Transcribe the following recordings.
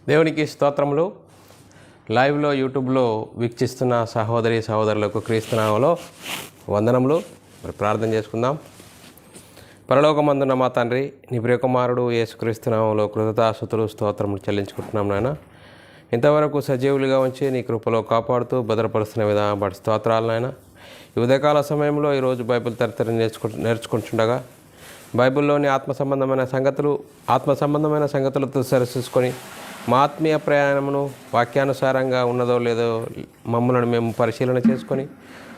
దేవునికి స్తోత్రములు. లైవ్లో యూట్యూబ్లో వీక్షిస్తున్న సహోదరి సహోదరులకు క్రీస్తునామములో వందనములు. మరి ప్రార్థన చేసుకుందాం. పరలోకమందున్న మా తండ్రి, నీ ప్రియకుమారుడు యేసుక్రీస్తునామములో కృతజ్ఞతాస్తుతులు స్తోత్రములు చెల్లించుకుంటున్నాం నాయన. ఇంతవరకు సజీవులుగా ఉంచి నీ కృపలో కాపాడుతూ భద్రపరుస్తున్న విధానం బట్టి స్తోత్రాలు నాయన. ఈ ఉదయకాల సమయంలో ఈరోజు బైబిల్ తరతరి నేర్చుకుంటుండగా బైబిల్లోని ఆత్మ సంబంధమైన సంగతులతో సరిచూసుకొని మా ఆత్మీయ ప్రయాణమును వాక్యానుసారంగా ఉన్నదో లేదో మమ్మల్ని మేము పరిశీలన చేసుకొని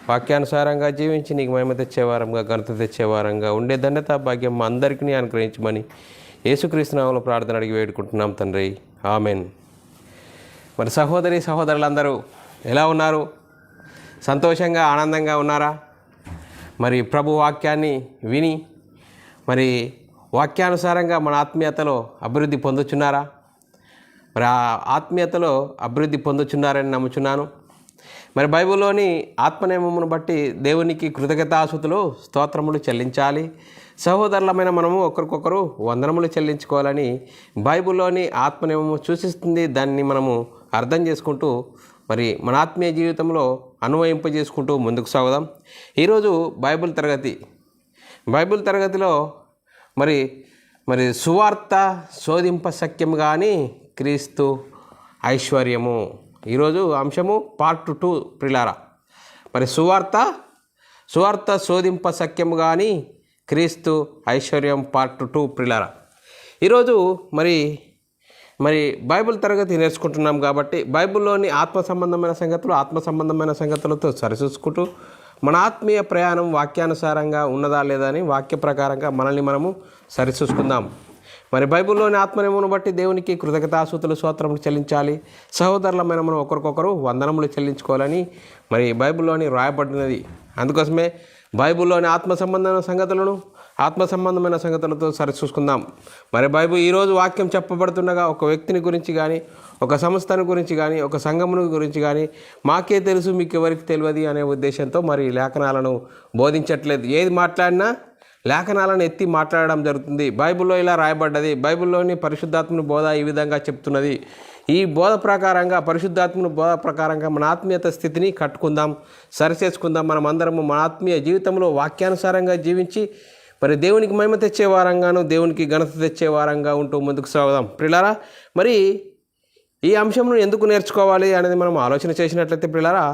వాక్యానుసారంగా జీవించి నీకు మహిమ తెచ్చేవారంగా, ఘనత తెచ్చేవారంగా ఉండే ధన్యత భాగ్యం మా అందరికీ అనుగ్రహించమని యేసుక్రీస్తు నామములో ప్రార్థన అడిగి వేడుకుంటున్నాం తండ్రి, ఆమెన్. మరి సహోదరి సహోదరులందరూ ఎలా ఉన్నారు? సంతోషంగా ఆనందంగా ఉన్నారా? మరి ప్రభు వాక్యాన్ని విని మరి వాక్యానుసారంగా మన ఆత్మీయతలో అభివృద్ధి పొందుచున్నారా? మరి ఆ ఆత్మీయతలో అభివృద్ధి పొందుచున్నారని నమ్ముచున్నాను. మరి బైబిల్లోని ఆత్మనియమమును బట్టి దేవునికి కృతజ్ఞతాస్తుతులు స్తోత్రములు చెల్లించాలి. సహోదరులమైన మనము ఒకరికొకరు వందనములు చెల్లించుకోవాలని బైబిల్లోని ఆత్మనియమము సూచిస్తుంది. దాన్ని మనము అర్థం చేసుకుంటూ మరి మన ఆత్మీయ జీవితంలో అన్వయింపజేసుకుంటూ ముందుకు సాగుదాం. ఈరోజు బైబిల్ తరగతిలో మరి సువార్త శోధింప సఖ్యము కానీ క్రీస్తు ఐశ్వర్యము. ఈరోజు అంశము పార్ట్ 2 ప్రిలారా. మరి సువార్త శోధింప సఖ్యము కానీ క్రీస్తు ఐశ్వర్యం పార్ట్ 2 ప్రిలారా. ఈరోజు మరి బైబిల్ తరగతి నేర్చుకుంటున్నాం కాబట్టి బైబిల్లోని ఆత్మ సంబంధమైన సంగతులతో సరిచూసుకుంటూ మన ఆత్మీయ ప్రయాణం వాక్యానుసారంగా ఉన్నదా లేదా అని వాక్య ప్రకారంగా మనల్ని మనము సరిచూసుకుందాం. మరి బైబిల్లోని ఆత్మనియమమును బట్టి దేవునికి కృతజ్ఞతాస్తుతులు స్తోత్రములు చెల్లించాలి. సహోదరులమైన మనం ఒకరికొకరు వందనములు చెల్లించుకోవాలని మరి బైబిల్లోని రాయబడినది. అందుకోసమే బైబిల్లోని ఆత్మ సంబంధమైన సంగతులతో సరిచూసుకుందాం. మరి బైబిల్ ఈరోజు వాక్యం చెప్పబడుతుండగా ఒక వ్యక్తిని గురించి కానీ, ఒక సంస్థను గురించి కానీ, ఒక సంఘమును గురించి కానీ మాకే తెలుసు మీకు ఎవరికి తెలియదు అనే ఉద్దేశంతో మరి లేఖనాలను బోధించట్లేదు. ఏది మాట్లాడినా లేఖనాలను ఎత్తి మాట్లాడడం జరుగుతుంది. బైబిల్లో ఇలా రాయబడ్డది, బైబిల్లోని పరిశుద్ధాత్మని బోధ ఈ విధంగా చెప్తున్నది. ఈ బోధ ప్రకారంగా, పరిశుద్ధాత్మని బోధ ప్రకారంగా మన ఆత్మీయత స్థితిని కట్టుకుందాం, సరిచేసుకుందాం. మనం అందరము మన ఆత్మీయ జీవితంలో వాక్యానుసారంగా జీవించి మరి దేవునికి మహిమ తెచ్చే వారంగాను, దేవునికి ఘనత తెచ్చే వారంగా ఉంటూ ముందుకు సాగుదాం. ప్రియులారా, మరి ఈ అంశంను ఎందుకు నేర్చుకోవాలి అనేది మనం ఆలోచన చేసినట్లయితే ప్రియులారా,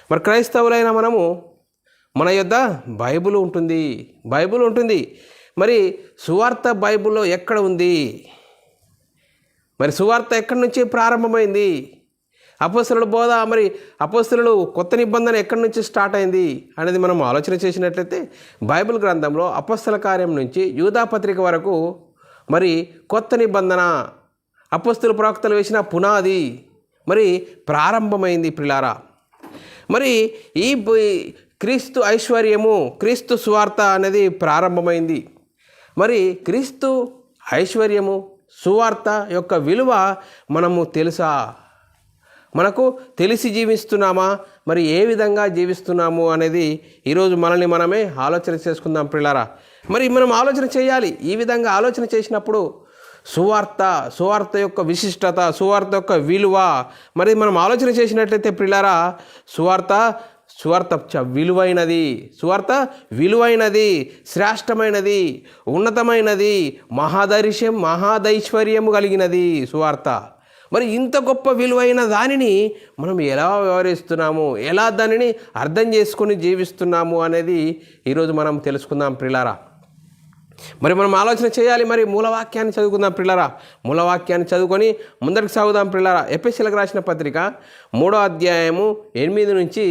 మరి క్రైస్తవులైన మనము మన యొద్ద బైబిల్ ఉంటుంది. మరి సువార్త బైబిల్లో ఎక్కడ ఉంది? మరి సువార్త ఎక్కడి నుంచి ప్రారంభమైంది? అపోస్తలుల బోధ, మరి అపోస్తలులు కొత్త నిబంధన ఎక్కడి నుంచి స్టార్ట్ అయింది అనేది మనం ఆలోచన చేసినట్లయితే బైబిల్ గ్రంథంలో అపోస్తల కార్యం నుంచి యూదా పత్రిక వరకు మరి కొత్త నిబంధన అపోస్తల ప్రవక్తలు వేసిన పునాది మరి ప్రారంభమైంది ప్రిలారా. మరి ఈ క్రీస్తు ఐశ్వర్యము, క్రీస్తు సువార్త అనేది ప్రారంభమైంది. మరి క్రీస్తు ఐశ్వర్యము, సువార్త యొక్క విలువ మనకు తెలిసి జీవిస్తున్నామా, మరి ఏ విధంగా జీవిస్తున్నాము అనేది ఈరోజు మనల్ని మనమే ఆలోచన చేసుకుందాం ప్రియులారా. మరి మనం ఆలోచన చేయాలి. ఈ విధంగా ఆలోచన చేసినప్పుడు సువార్త యొక్క విశిష్టత, సువార్త యొక్క విలువ మరి మనం ఆలోచన చేసినట్లయితే ప్రియులారా, సువార్త విలువైనది, శ్రేష్టమైనది, ఉన్నతమైనది, మహాదైశ్వర్యము కలిగినది సువార్త. మరి ఇంత గొప్ప విలువైన దానిని మనం ఎలా వ్యవహరిస్తున్నాము, ఎలా దానిని అర్థం చేసుకొని జీవిస్తున్నాము అనేది ఈరోజు మనం తెలుసుకుందాం ప్రియులారా. మరి మనం ఆలోచన చేయాలి. మరి మూలవాక్యాన్ని చదువుకుందాం ప్రియులారా. మూలవాక్యాన్ని చదువుకొని ముందరికి సాగుదాం ప్రియులారా. ఎఫెసీయులకు రాసిన పత్రిక 3వ అధ్యాయము 8 నుంచి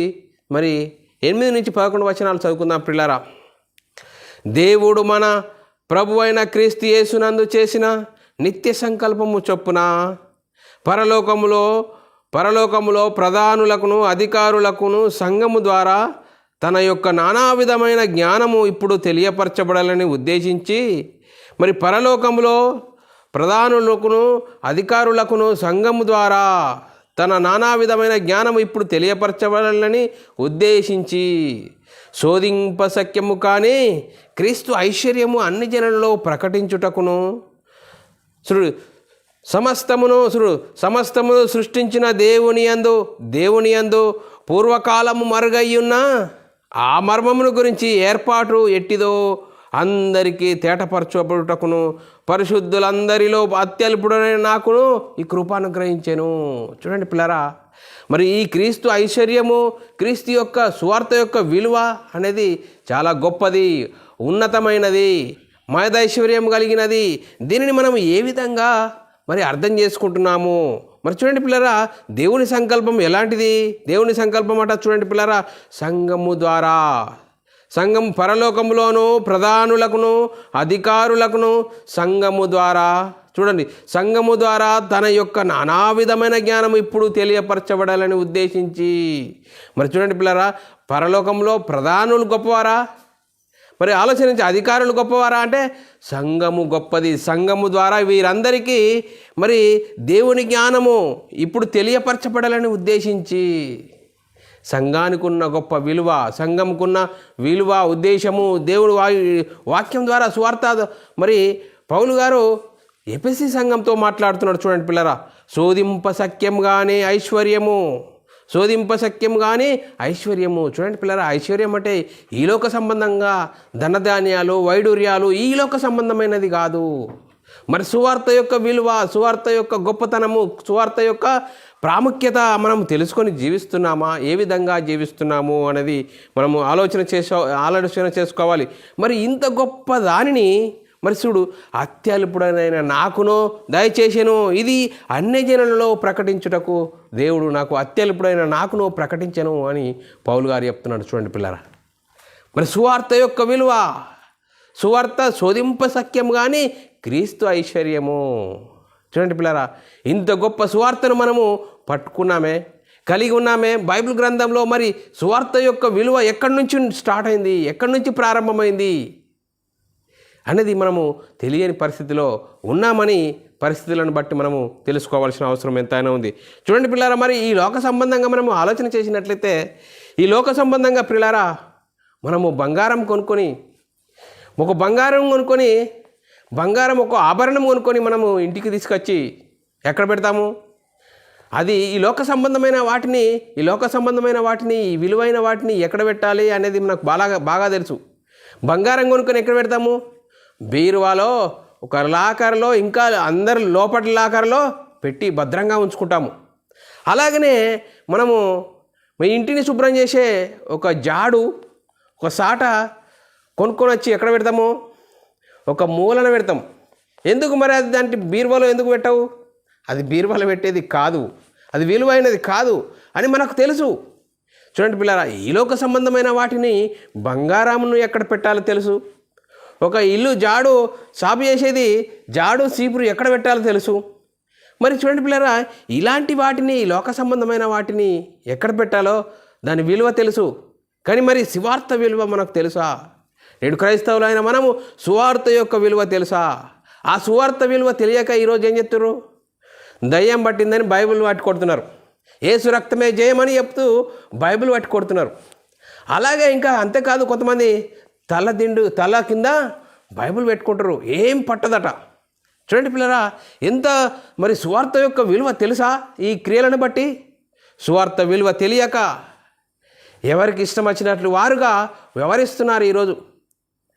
11 వచనాలు చదువుకుందాం ప్రియులారా. దేవుడు మన ప్రభు అయిన క్రీస్తు యేసునందు చేసిన నిత్య సంకల్పము చొప్పున పరలోకములో ప్రధానులకును అధికారులకును సంఘము ద్వారా తన యొక్క నానా విధమైన జ్ఞానము ఇప్పుడు తెలియపరచబడాలని ఉద్దేశించి మరి పరలోకములో ప్రధానులకును అధికారులకును సంఘము ద్వారా తన నానా విధమైన జ్ఞానము ఇప్పుడు తెలియపరచబడాలని ఉద్దేశించి శోధింపశక్యము కానీ క్రీస్తు ఐశ్వర్యము అన్ని జనులలో ప్రకటించుటకును సమస్తమును సృష్టించిన దేవుని యందు పూర్వకాలము మరుగయ్యున్న ఆ మర్మమును గురించి ఏర్పాటు ఎట్టిదో అందరికీ తేటపరచబడుటకును పరిశుద్ధులందరిలో అత్యల్పుడైన నాకును ఈ కృపానుగ్రహించెను. చూడండి పిల్లరా, మరి ఈ క్రీస్తు ఐశ్వర్యము, క్రీస్తు యొక్క సువార్త యొక్క విలువ అనేది చాలా గొప్పది, ఉన్నతమైనది, మహదైశ్వర్యం కలిగినది. దీనిని మనం ఏ విధంగా మరి అర్థం చేసుకుంటున్నాము? మరి చూడండి పిల్లరా, దేవుని సంకల్పం ఎలాంటిది? దేవుని సంకల్పం అట చూడండి పిల్లరా, సంఘము ద్వారా, సంఘం పరలోకములోను ప్రధానులకును అధికారులకును సంఘము ద్వారా, చూడండి, సంఘము ద్వారా తన యొక్క నానా విధమైన జ్ఞానం ఇప్పుడు తెలియపరచబడాలని ఉద్దేశించి. మరి చూడండి పిల్లరా, పరలోకంలో ప్రధానులు గొప్పవారా? మరి ఆలోచించి అధికారులు గొప్పవారా అంటే సంఘము గొప్పది. సంఘము ద్వారా వీరందరికీ మరి దేవుని జ్ఞానము ఇప్పుడు తెలియపరచబడాలని ఉద్దేశించి. సంఘానికి ఉన్న గొప్ప విలువ, సంఘంకున్న విలువ, ఉద్దేశము దేవుడు వాక్యం ద్వారా సువార్త. మరి పౌలు గారు ఎఫెసీ సంఘంతో మాట్లాడుతున్నాడు. చూడండి పిల్లరా, శోధింప సఖ్యంగానే ఐశ్వర్యము, శోధింప సఖ్యంగానే ఐశ్వర్యము. చూడండి పిల్లరా, ఐశ్వర్యం అంటే ఈలోక సంబంధంగా ధనధాన్యాలు, వైడూర్యాలు, ఈలోక సంబంధమైనది కాదు. మరి సువార్త యొక్క విలువ, సువార్త యొక్క గొప్పతనము, సువార్త యొక్క ప్రాముఖ్యత మనం తెలుసుకొని జీవిస్తున్నామా, ఏ విధంగా జీవిస్తున్నాము అనేది మనము ఆలోచన చేసుకోవాలి. మరి ఇంత గొప్ప దానిని మరి చూడు, అత్యల్పుడైన నాకును దయచేసెను, ఇది అన్ని జనులలో ప్రకటించుటకు దేవుడు నాకు అత్యల్పుడైన నాకును ప్రకటించను అని పౌలు గారు చెప్తున్నాడు. చూడండి పిల్లరా, మరి సువార్త యొక్క విలువ, సువార్త శోధింప సఖ్యం కానీ క్రీస్తు ఐశ్వర్యము. చూడండి పిల్లరా, ఇంత గొప్ప సువార్తను మనము పట్టుకున్నామే, కలిగి ఉన్నామే. బైబిల్ గ్రంథంలో మరి సువార్త యొక్క విలువ ఎక్కడి నుంచి స్టార్ట్ అయింది, ఎక్కడి నుంచి ప్రారంభమైంది అనేది మనము తెలియని పరిస్థితిలో ఉన్నామని పరిస్థితులను బట్టి మనము తెలుసుకోవాల్సిన అవసరం ఎంతైనా ఉంది. చూడండి పిల్లారా, మరి ఈ లోక సంబంధంగా మనము ఆలోచన చేసినట్లయితే, ఈ లోక సంబంధంగా పిల్లారా మనము బంగారం కొనుక్కొని బంగారం ఒక ఆభరణం కొనుక్కొని మనము ఇంటికి తీసుకొచ్చి ఎక్కడ పెడతాము? అది ఈ లోక సంబంధమైన వాటిని ఈ విలువైన వాటిని ఎక్కడ పెట్టాలి అనేది మనకు బాగా తెలుసు. బంగారం కొనుక్కొని ఎక్కడ పెడతాము? బీరువాలో, ఒక లాకర్లో, ఇంకా అందరు లోపటి లాకర్లో పెట్టి భద్రంగా ఉంచుకుంటాము. అలాగనే మనము మీ ఇంటిని శుభ్రం చేసే ఒక జాడు, ఒక సాట కొనుక్కొని వచ్చి ఎక్కడ పెడతాము? ఒక మూలన పెడతాం. ఎందుకు మరి అది దాంట్లో బీరువాలో ఎందుకు పెట్టవు? అది బీరువాలో పెట్టేది కాదు, అది విలువైనది కాదు అని మనకు తెలుసు. చూడండి పిల్లారా, ఈ లోక సంబంధమైన వాటిని బంగారామును ఎక్కడ పెట్టాలో తెలుసు. ఒక ఇల్లు జాడు సాపు చేసేది జాడు సీపురు ఎక్కడ పెట్టాలో తెలుసు. మరి చూడండి పిల్లరా, ఇలాంటి వాటిని, లోక సంబంధమైన వాటిని ఎక్కడ పెట్టాలో దాని విలువ తెలుసు. కానీ మరి సువార్త విలువ మనకు తెలుసా? నేడు క్రైస్తవులైన మనము సువార్త యొక్క విలువ తెలుసా? ఆ సువార్త విలువ తెలియక ఈరోజు ఏం చెప్తున్నారు? దయ్యం పట్టిందని బైబిల్ పట్టి కొడుతున్నారు, యేసు రక్తమే జయమని చెప్తూ బైబిల్ పట్టి కొడుతున్నారు. అలాగే ఇంకా అంతేకాదు, కొంతమంది తల కింద బైబిల్ పెట్టుకుంటారు, ఏం పట్టదట. చూడండి పిల్లరా, ఎంత మరి సువార్త యొక్క విలువ తెలుసా? ఈ క్రియలను బట్టి సువార్త విలువ తెలియక ఎవరికి ఇష్టం వచ్చినట్లు వారుగా వ్యవహరిస్తున్నారు ఈరోజు.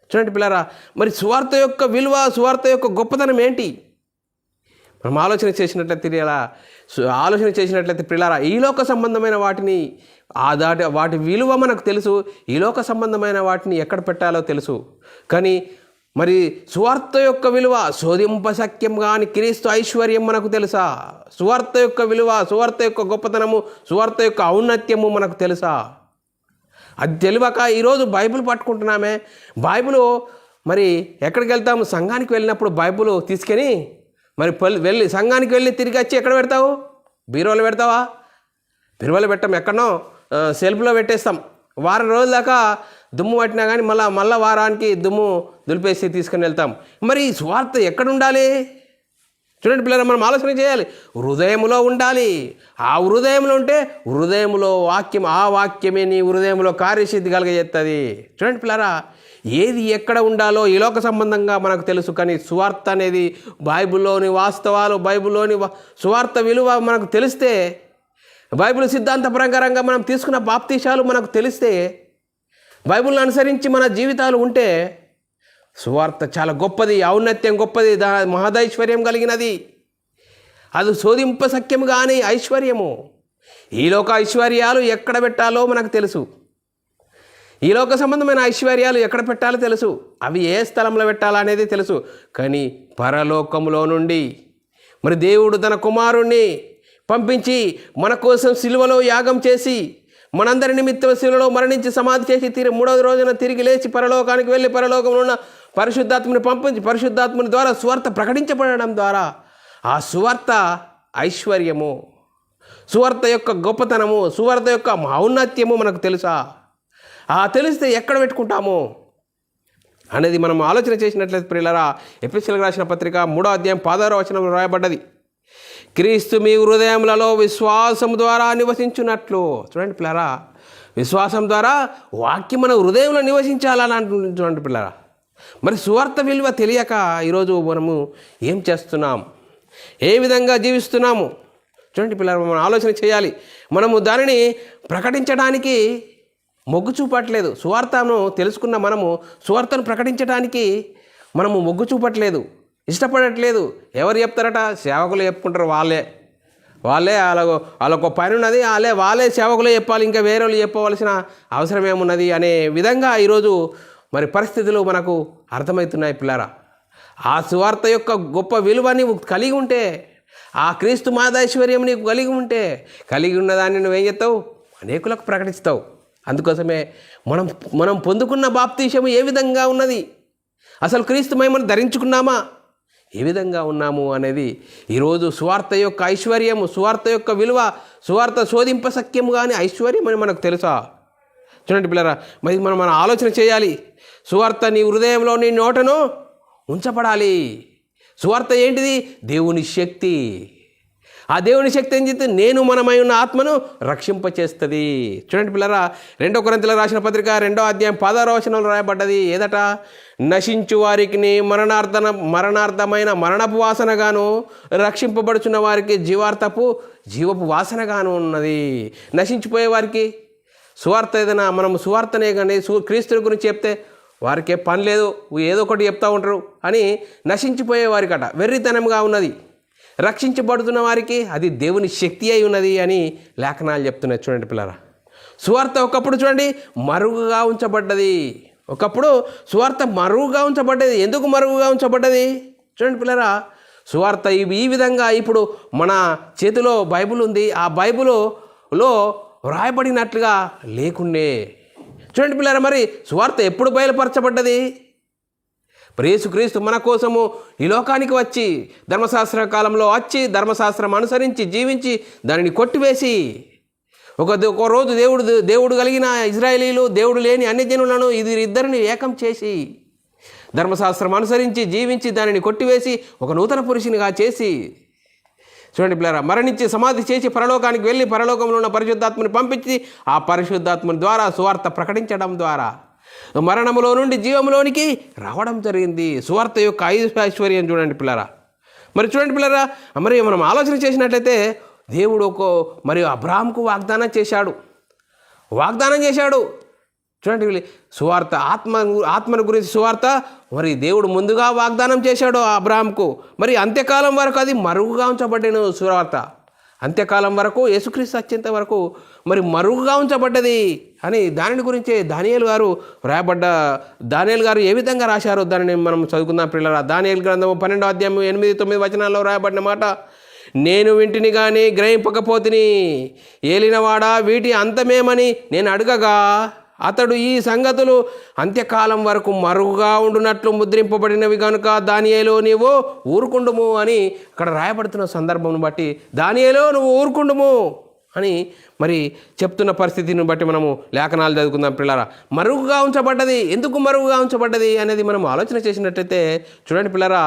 చూడండి పిల్లరా, మరి సువార్త యొక్క విలువ, సువార్త యొక్క గొప్పతనం ఏంటి? మనం ఆలోచన చేసినట్లయితే పిల్లారా, ఈ లోక సంబంధమైన వాటిని వాటి విలువ మనకు తెలుసు, ఈ లోక సంబంధమైన వాటిని ఎక్కడ పెట్టాలో తెలుసు. కానీ మరి సువార్త యొక్క విలువ శోధింప సఖ్యం కానీ క్రీస్తు ఐశ్వర్యం మనకు తెలుసా? సువార్త యొక్క విలువ, సువార్త యొక్క గొప్పతనము, సువార్త యొక్క ఔన్నత్యము మనకు తెలుసా? అది తెలియక ఈరోజు బైబిల్ పట్టుకుంటున్నామే. బైబిల్ మరి ఎక్కడికి వెళ్తాము? సంఘానికి వెళ్ళినప్పుడు బైబిల్ తీసుకొని మరి సంఘానికి వెళ్ళి తిరిగి వచ్చి ఎక్కడ పెడతావు? బీరువాలో పెడతావా? బీరువాలో పెట్టాం, ఎక్కడనో సెల్ఫ్లో పెట్టేస్తాం. వారం రోజుల దాకా దుమ్ము పట్టినా కానీ మళ్ళీ వారానికి దుమ్ము దులిపేసి తీసుకుని వెళ్తాం. మరి ఈ సువార్త ఎక్కడ ఉండాలి? చూడండి పిల్లలు, మనం ఆలోచన చేయాలి. హృదయంలో ఉండాలి. ఆ హృదయంలో ఉంటే హృదయంలో వాక్యం, ఆ వాక్యమే నీ హృదయంలో కార్యసిద్ధి కలగజేస్తుంది. చూడండి పిల్లరా, ఏది ఎక్కడ ఉండాలో ఈ లోక సంబంధంగా మనకు తెలుసు. కానీ సువార్త అనేది బైబిల్లోని వాస్తవాలు, బైబిల్లోని సువార్త విలువ మనకు తెలిస్తే, బైబిల్ సిద్ధాంత ప్రకారంగా మనం తీసుకున్న బాప్తీసాలు మనకు తెలిస్తే, బైబిల్ని అనుసరించి మన జీవితాలు ఉంటే సువార్త చాలా గొప్పది, ఔన్నత్యం గొప్పది, మహదైశ్వర్యం కలిగినది. అది శోధింప సఖ్యము కానీ ఐశ్వర్యము. ఈ లోక ఐశ్వర్యాలు ఎక్కడ పెట్టాలో మనకు తెలుసు. ఈ లోక సంబంధమైన ఐశ్వర్యాలు ఎక్కడ పెట్టాలో తెలుసు, అవి ఏ స్థలంలో పెట్టాలా అనేది తెలుసు. కానీ పరలోకంలో నుండి మరి దేవుడు తన కుమారుణ్ణి పంపించి మన కోసం సిలువలో యాగం చేసి, మనందరి నిమిత్తం శిలువలో మరణించి సమాధి చేసి మూడవ రోజున తిరిగి లేచి పరలోకానికి వెళ్ళి పరలోకంలో ఉన్న పరిశుద్ధాత్మని పంపించి పరిశుద్ధాత్మని ద్వారా సువార్త ప్రకటించబడడం ద్వారా ఆ సువార్త ఐశ్వర్యము, సువార్త యొక్క గొప్పతనము, సువార్త యొక్క ఔన్నత్యము మనకు తెలుసా? తెలిస్తే ఎక్కడ పెట్టుకుంటాము అనేది మనం ఆలోచన చేసినట్లయితే ప్రియులారా, ఎఫెసీయులకు రాసిన పత్రిక 3వ అధ్యాయం 16వ వచనంలో రాయబడ్డది, క్రీస్తు మీ హృదయములలో విశ్వాసం ద్వారా నివసించున్నట్లు. చూడండి పిల్లరా, విశ్వాసం ద్వారా వాక్యం మన హృదయంలో నివసించాలని అంటుంది. చూడండి పిల్లరా, మరి సువార్త విలువ తెలియక ఈరోజు మనము ఏం చేస్తున్నాం, ఏ విధంగా జీవిస్తున్నాము? చూడండి పిల్లరా, మనం ఆలోచన చేయాలి. మనము దానిని ప్రకటించడానికి మొగ్గు చూపట్లేదు. సువార్తను తెలుసుకున్న మనము సువార్తను ప్రకటించడానికి మనము మొగ్గు చూపట్లేదు, ఇష్టపడట్లేదు. ఎవరు చెప్తారట? సేవకులు చెప్పుకుంటారు. వాళ్ళే వాళ్ళకు పని ఉన్నది, వాళ్ళే సేవకులే చెప్పాలి, ఇంకా వేరే వాళ్ళు చెప్పవలసిన అవసరం ఏమున్నది అనే విధంగా ఈరోజు మరి పరిస్థితులు మనకు అర్థమవుతున్నాయి పిల్లారా. ఆ సువార్త యొక్క గొప్ప విలువ నీవు కలిగి ఉంటే, ఆ క్రీస్తు మాదైశ్వర్యం నీకు కలిగి ఉన్నదాన్ని నువ్వేం చేస్తావు? అనేకులకు ప్రకటిస్తావు. అందుకోసమే మనం పొందుకున్న బాప్తీసము ఏ విధంగా ఉన్నది, అసలు క్రీస్తు మహిమను ధరించుకున్నామా, ఏ విధంగా ఉన్నాము అనేది ఈరోజు సువార్త యొక్క ఐశ్వర్యము, సువార్త యొక్క విలువ, సువార్త శోధింప సఖ్యము కానీ ఐశ్వర్యం అని మనకు తెలుసా? చూడండి పిల్లరా, మరి మనం ఆలోచన చేయాలి. సువార్త నీ హృదయంలో, నీ నోటను ఉంచబడాలి. సువార్త ఏంటిది? దేవుని శక్తి. ఆ దేవుని శక్తి ఏం చేస్తే నేను మనమై ఉన్న ఆత్మను రక్షింపచేస్తుంది. చూడండి పిల్లరా, 2 కొరింథీయులకు రాసిన పత్రిక 2వ అధ్యాయం 16వ వచనంలో రాయబడ్డది ఏదట? నశించు వారికి మరణార్థమైన మరణపు వాసనగాను, రక్షింపబడుచున్న వారికి జీవపు వాసనగాను ఉన్నది. నశించిపోయే వారికి సువార్త ఏదైనా మనం సువార్తనే కానీ క్రీస్తు గురించి చెప్తే వారికే పని లేదు, ఏదో ఒకటి చెప్తూ ఉంటారు అని నశించిపోయే వారికట వెర్రితనంగా ఉన్నది. రక్షించబడుతున్న వారికి అది దేవుని శక్తి అయి ఉన్నది అని లేఖనాలు చెప్తున్నాయి. చూడండి పిల్లరా, సువార్త ఒకప్పుడు చూడండి మరుగుగా ఉంచబడ్డది. ఒకప్పుడు సువార్త మరుగుగా ఉంచబడ్డది. ఎందుకు మరుగుగా ఉంచబడ్డది? చూడండి పిల్లరా, సువార్త ఈ విధంగా ఇప్పుడు మన చేతిలో బైబిల్ ఉంది, ఆ బైబిల్లో వ్రాయబడినట్లుగా లేకుండే. చూడండి పిల్లరా, మరి సువార్త ఎప్పుడు బయలుపరచబడ్డది? యేసుక్రీస్తు మన కోసము ఈ లోకానికి వచ్చి ధర్మశాస్త్ర కాలంలో వచ్చి ధర్మశాస్త్రం అనుసరించి జీవించి దానిని కొట్టివేసి ఒక రోజు దేవుడు కలిగిన ఇజ్రాయేలీలు, దేవుడు లేని అన్ని జనులను ఇద్దరిని ఏకం చేసి ధర్మశాస్త్రం అనుసరించి జీవించి దానిని కొట్టివేసి ఒక నూతన పురుషునిగా చేసి, చూడండి పిల్లరా, మరణించి సమాధి చేసి పరలోకానికి వెళ్ళి పరలోకంలో ఉన్న పరిశుద్ధాత్మని పంపించి ఆ పరిశుద్ధాత్మని ద్వారా సువార్త ప్రకటించడం ద్వారా మరణములో నుండి జీవములోనికి రావడం జరిగింది. సువార్త యొక్క ఐశ్వర్యం చూడండి పిల్లరా. మరి చూడండి పిల్లరా, మరి మనం ఆలోచన చేసినట్లయితే దేవుడు మరి అబ్రాహాముకు వాగ్దానం చేశాడు. చూడండి సువార్త ఆత్మను గురించి సువార్త మరి దేవుడు ముందుగా వాగ్దానం చేశాడు అబ్రాహాముకు. మరి అంత్యకాలం వరకు అది మరుగుగా ఉంచబడిన సువార్త, అంత్యకాలం వరకు యేసుక్రీస్తు వచ్చేంత వరకు మరి మరుగుగా ఉంచబడ్డది అని దానిని గురించే దానియేలు గారు ఏ విధంగా రాశారో దానిని మనం చదువుకుందాం పిల్లరా. దానియేలు గ్రంథము 12వ అధ్యాయం 8-9 వచనాల్లో రాయబడిన మాట, నేను వింటిని కానీ గ్రహింపకపోతిని, ఏలినవాడా వీటి అంతమేమని నేను అడగగా అతడు ఈ సంగతులు అంత్యకాలం వరకు మరుగుగా ఉండునట్లు ముద్రింపబడినవి కనుక దానియేలు నీవు ఊరుకుండుము అని అక్కడ రాయబడుతున్న సందర్భంను బట్టి దానియేలు నువ్వు ఊరుకుండుము అని మరి చెప్తున్న పరిస్థితిని బట్టి మనము లేఖనాలు చదువుకుందాం పిల్లరా. మరుగుగా ఉంచబడ్డది, ఎందుకు మరుగుగా ఉంచబడ్డది అనేది మనం ఆలోచన చేసినట్లయితే చూడండి పిల్లరా,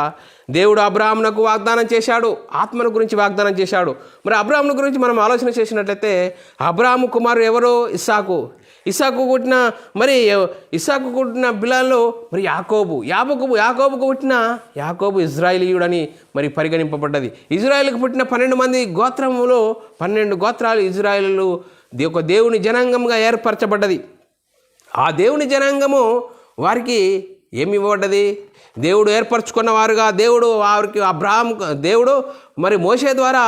దేవుడు అబ్రాహామునకు వాగ్దానం చేశాడు, ఆత్మను గురించి వాగ్దానం చేశాడు. మరి అబ్రాహామును గురించి మనం ఆలోచన చేసినట్లయితే అబ్రాహాము కుమారుడు ఎవరు? ఇస్సాకు. ఇస్సాకు పుట్టిన ఇస్సాకు పుట్టిన పిల్లల్లో మరి యాకోబుకు పుట్టిన యాకోబు ఇజ్రాయేలీయుడని మరి పరిగణింపబడ్డది. ఇజ్రాయేల్కి పుట్టిన 12 మంది గోత్రములో 12 గోత్రాలు ఇజ్రాయేలు ఒక దేవుని జనాంగంగా ఏర్పరచబడ్డది. ఆ దేవుని జనాంగము వారికి ఏమి ఇవ్వబడ్డది? దేవుడు ఏర్పరచుకున్న వారుగా వారికి దేవుడు మరి మోషే ద్వారా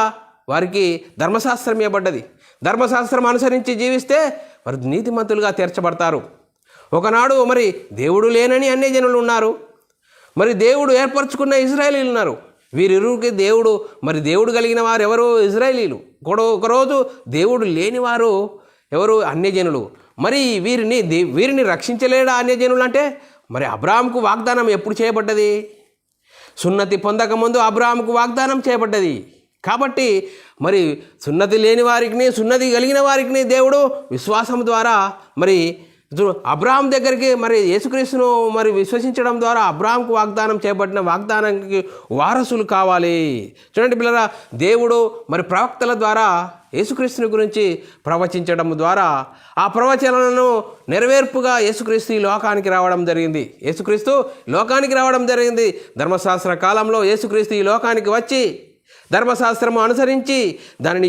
వారికి ధర్మశాస్త్రం ఇవ్వబడ్డది. ధర్మశాస్త్రం అనుసరించి జీవిస్తే వారు నీతిమంతులుగా తీర్చబడతారు. ఒకనాడు మరి దేవుడు లేనని అన్ని జనులు ఉన్నారు, మరి దేవుడు ఏర్పరచుకున్న ఇజ్రాయేలీలు ఉన్నారు. వీరిరువురికి దేవుడు కలిగిన వారు ఎవరు? ఇజ్రాయేలీలు. ఒకరోజు దేవుడు లేనివారు ఎవరు? అన్యజనులు. మరి వీరిని రక్షించలేడా అన్యజనులు అంటే? మరి అబ్రాహాముకు వాగ్దానం ఎప్పుడు చేయబడ్డది? సున్నతి పొందకముందు అబ్రాహాముకు వాగ్దానం చేయబడ్డది. కాబట్టి మరి సున్నతి లేని వారికి, సున్నతి కలిగిన వారికి దేవుడు విశ్వాసం ద్వారా మరి అబ్రాహాం దగ్గరికి మరి యేసుక్రీస్తును మరి విశ్వసించడం ద్వారా అబ్రాహాంకు వాగ్దానం చేయబడిన వాగ్దానానికి వారసులు కావాలి. చూడండి పిల్లరా, దేవుడు మరి ప్రవక్తల ద్వారా యేసుక్రీస్తుని గురించి ప్రవచించడం ద్వారా ఆ ప్రవచనాలను నెరవేర్పుగా యేసుక్రీస్తు ఈ లోకానికి రావడం జరిగింది. ధర్మశాస్త్ర కాలంలో యేసుక్రీస్తు ఈ లోకానికి వచ్చి ధర్మశాస్త్రము అనుసరించి దానిని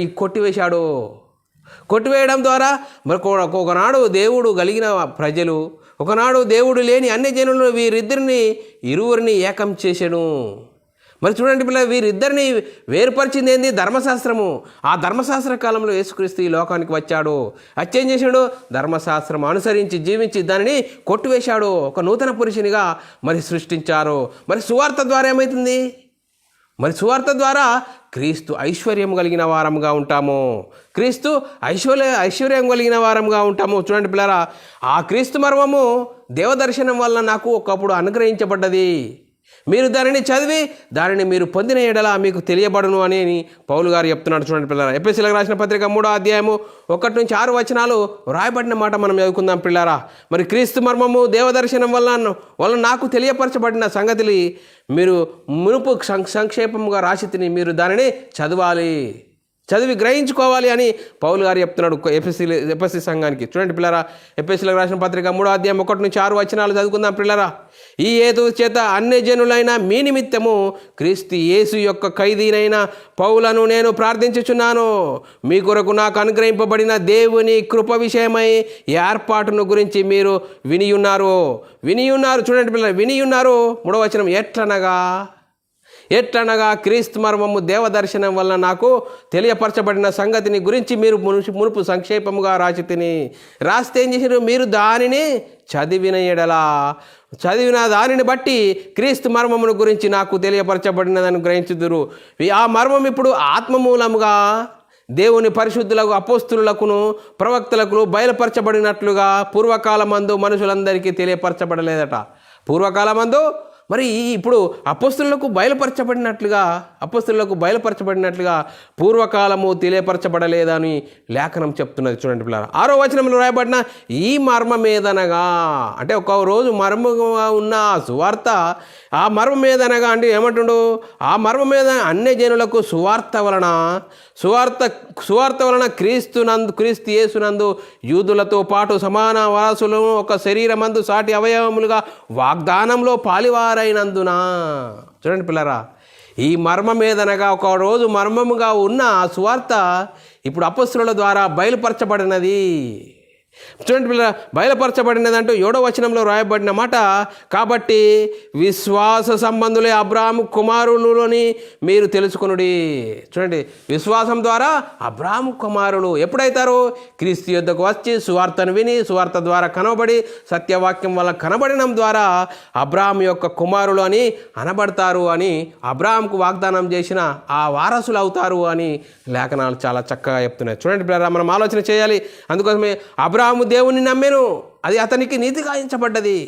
కొట్టివేయడం ద్వారా మరి ఒకనాడు దేవుడు కలిగిన ప్రజలు, ఒకనాడు దేవుడు లేని అన్ని జనులు ఇరువురిని ఏకం చేసెను. మరి చూడండి పిల్లలు, వీరిద్దరిని వేరుపరిచింది ఏంది? ధర్మశాస్త్రము. ఆ ధర్మశాస్త్ర కాలంలో యేసుక్రీస్తు ఈ లోకానికి వచ్చాడు. ఏం చేశాడు? ధర్మశాస్త్రం అనుసరించి జీవించి దానిని కొట్టివేశాడు. ఒక నూతన పురుషునిగా మరి సృష్టించారు. మరి సువార్త ద్వారా ఏమవుతుంది? మరి సువార్త ద్వారా క్రీస్తు ఐశ్వర్యం కలిగిన వారంగా ఉంటాము. ఐశ్వర్యం కలిగిన వారంగా ఉంటాము. చూడండి పిల్లరా, ఆ క్రీస్తు మర్మము దేవదర్శనం వల్ల నాకు ఒకప్పుడు అనుగ్రహించబడ్డది. మీరు దానిని చదివి దానిని మీరు పొందిన ఎడల మీకు తెలియబడును అని పౌలు గారు చెప్తున్నాడు. చూడండి పిల్లరా, ఎఫెసీయులకు రాసిన పత్రిక 3వ అధ్యాయము 1 నుంచి 6 వచనాలు రాయబడిన మాట మనం చదువుకుందాం పిల్లారా. మరి క్రీస్తు మర్మము దేవదర్శనం వల్ల నాకు తెలియపరచబడిన సంగతులు మీరు మునుపు సంక్షేపంగా రాసి మీరు దానిని చదివి గ్రహించుకోవాలి అని పౌలు గారు చెప్తున్నాడు ఎఫెసీ సంఘానికి. చూడండి పిల్లరా, ఎఫెసీయులకు రాసిన పత్రిక 3వ అధ్యాయం 1 నుంచి 6 వచనాలు చదువుకుందాం పిల్లరా. ఈ హేతు చేత అన్యజనులైన మీ నిమిత్తము క్రీస్తు యేసు యొక్క ఖైదీనైన పౌలను నేను ప్రార్థించుచున్నాను. మీ కొరకు నాకు అనుగ్రహింపబడిన దేవుని కృప విషయమై ఏర్పాటును గురించి మీరు వినియున్నారు. చూడండి పిల్లలు, వినియున్నారు. 3వ వచనం, ఎట్లనగా క్రీస్తు మర్మము దేవదర్శనం వల్ల నాకు తెలియపరచబడిన సంగతిని గురించి మీరు మునుపు సంక్షేపముగా రాస్తే ఏం చేశారు? మీరు దానిని చదివిన దానిని బట్టి క్రీస్తు మర్మమును గురించి నాకు తెలియపరచబడినదని గ్రహించుదురు. ఆ మర్మం ఇప్పుడు ఆత్మమూలముగా దేవుని పరిశుద్ధులకు, అపోస్తులకును, ప్రవక్తలకు బయలుపరచబడినట్లుగా పూర్వకాలమందు మనుషులందరికీ తెలియపరచబడలేదట. పూర్వకాలమందు మరి ఇప్పుడు అపోస్తులకు బయలుపరచబడినట్లుగా పూర్వకాలము తెలియపరచబడలేదని లేఖనం చెప్తున్నది. చూడండి పిల్లలు, 6వ వచనంలో రాయబడిన ఈ మర్మమేదనగా అంటే ఒక రోజు మర్మగా ఉన్న సువార్త, ఆ మర్మమేదనగా అంటే ఏమంటుండు? ఆ మర్మమేద అన్యజనులకు సువార్త వలన క్రీస్తు యేసునందు యూదులతో పాటు సమాన వారసులను ఒక శరీరమందు సాటి అవయవములుగా వాగ్దానంలో పాలివారైనందున. చూడండి పిల్లరా, ఈ మర్మమేదనగా ఒక రోజు మర్మముగా ఉన్న సువార్త ఇప్పుడు అపొస్తలుల ద్వారా బయలుపరచబడినది. చూడండి పిల్లల, బయలుపరచబడినదంటూ 7వ వచనంలో రాయబడిన మాట, కాబట్టి విశ్వాస సంబంధులే అబ్రాహాము కుమారులని మీరు తెలుసుకొనుడి. చూడండి, విశ్వాసం ద్వారా అబ్రాహాము కుమారులు ఎప్పుడైతారో? క్రీస్తు యొద్దకు వచ్చి సువార్తను విని సువార్త ద్వారా కనబడి సత్యవాక్యం వల్ల కనబడినం ద్వారా అబ్రాహాము యొక్క కుమారులు అని అనబడతారు అని అబ్రాహాముకు వాగ్దానం చేసిన ఆ వారసులు అవుతారు అని లేఖనాలు చాలా చక్కగా చెప్తున్నాయి. చూడండి పిల్లరా, మనం ఆలోచన చేయాలి. అందుకోసమే అబ్రాహాము దేవుని నమ్మెను, అది అతనికి నీతిగా ఎంచబడ్డది.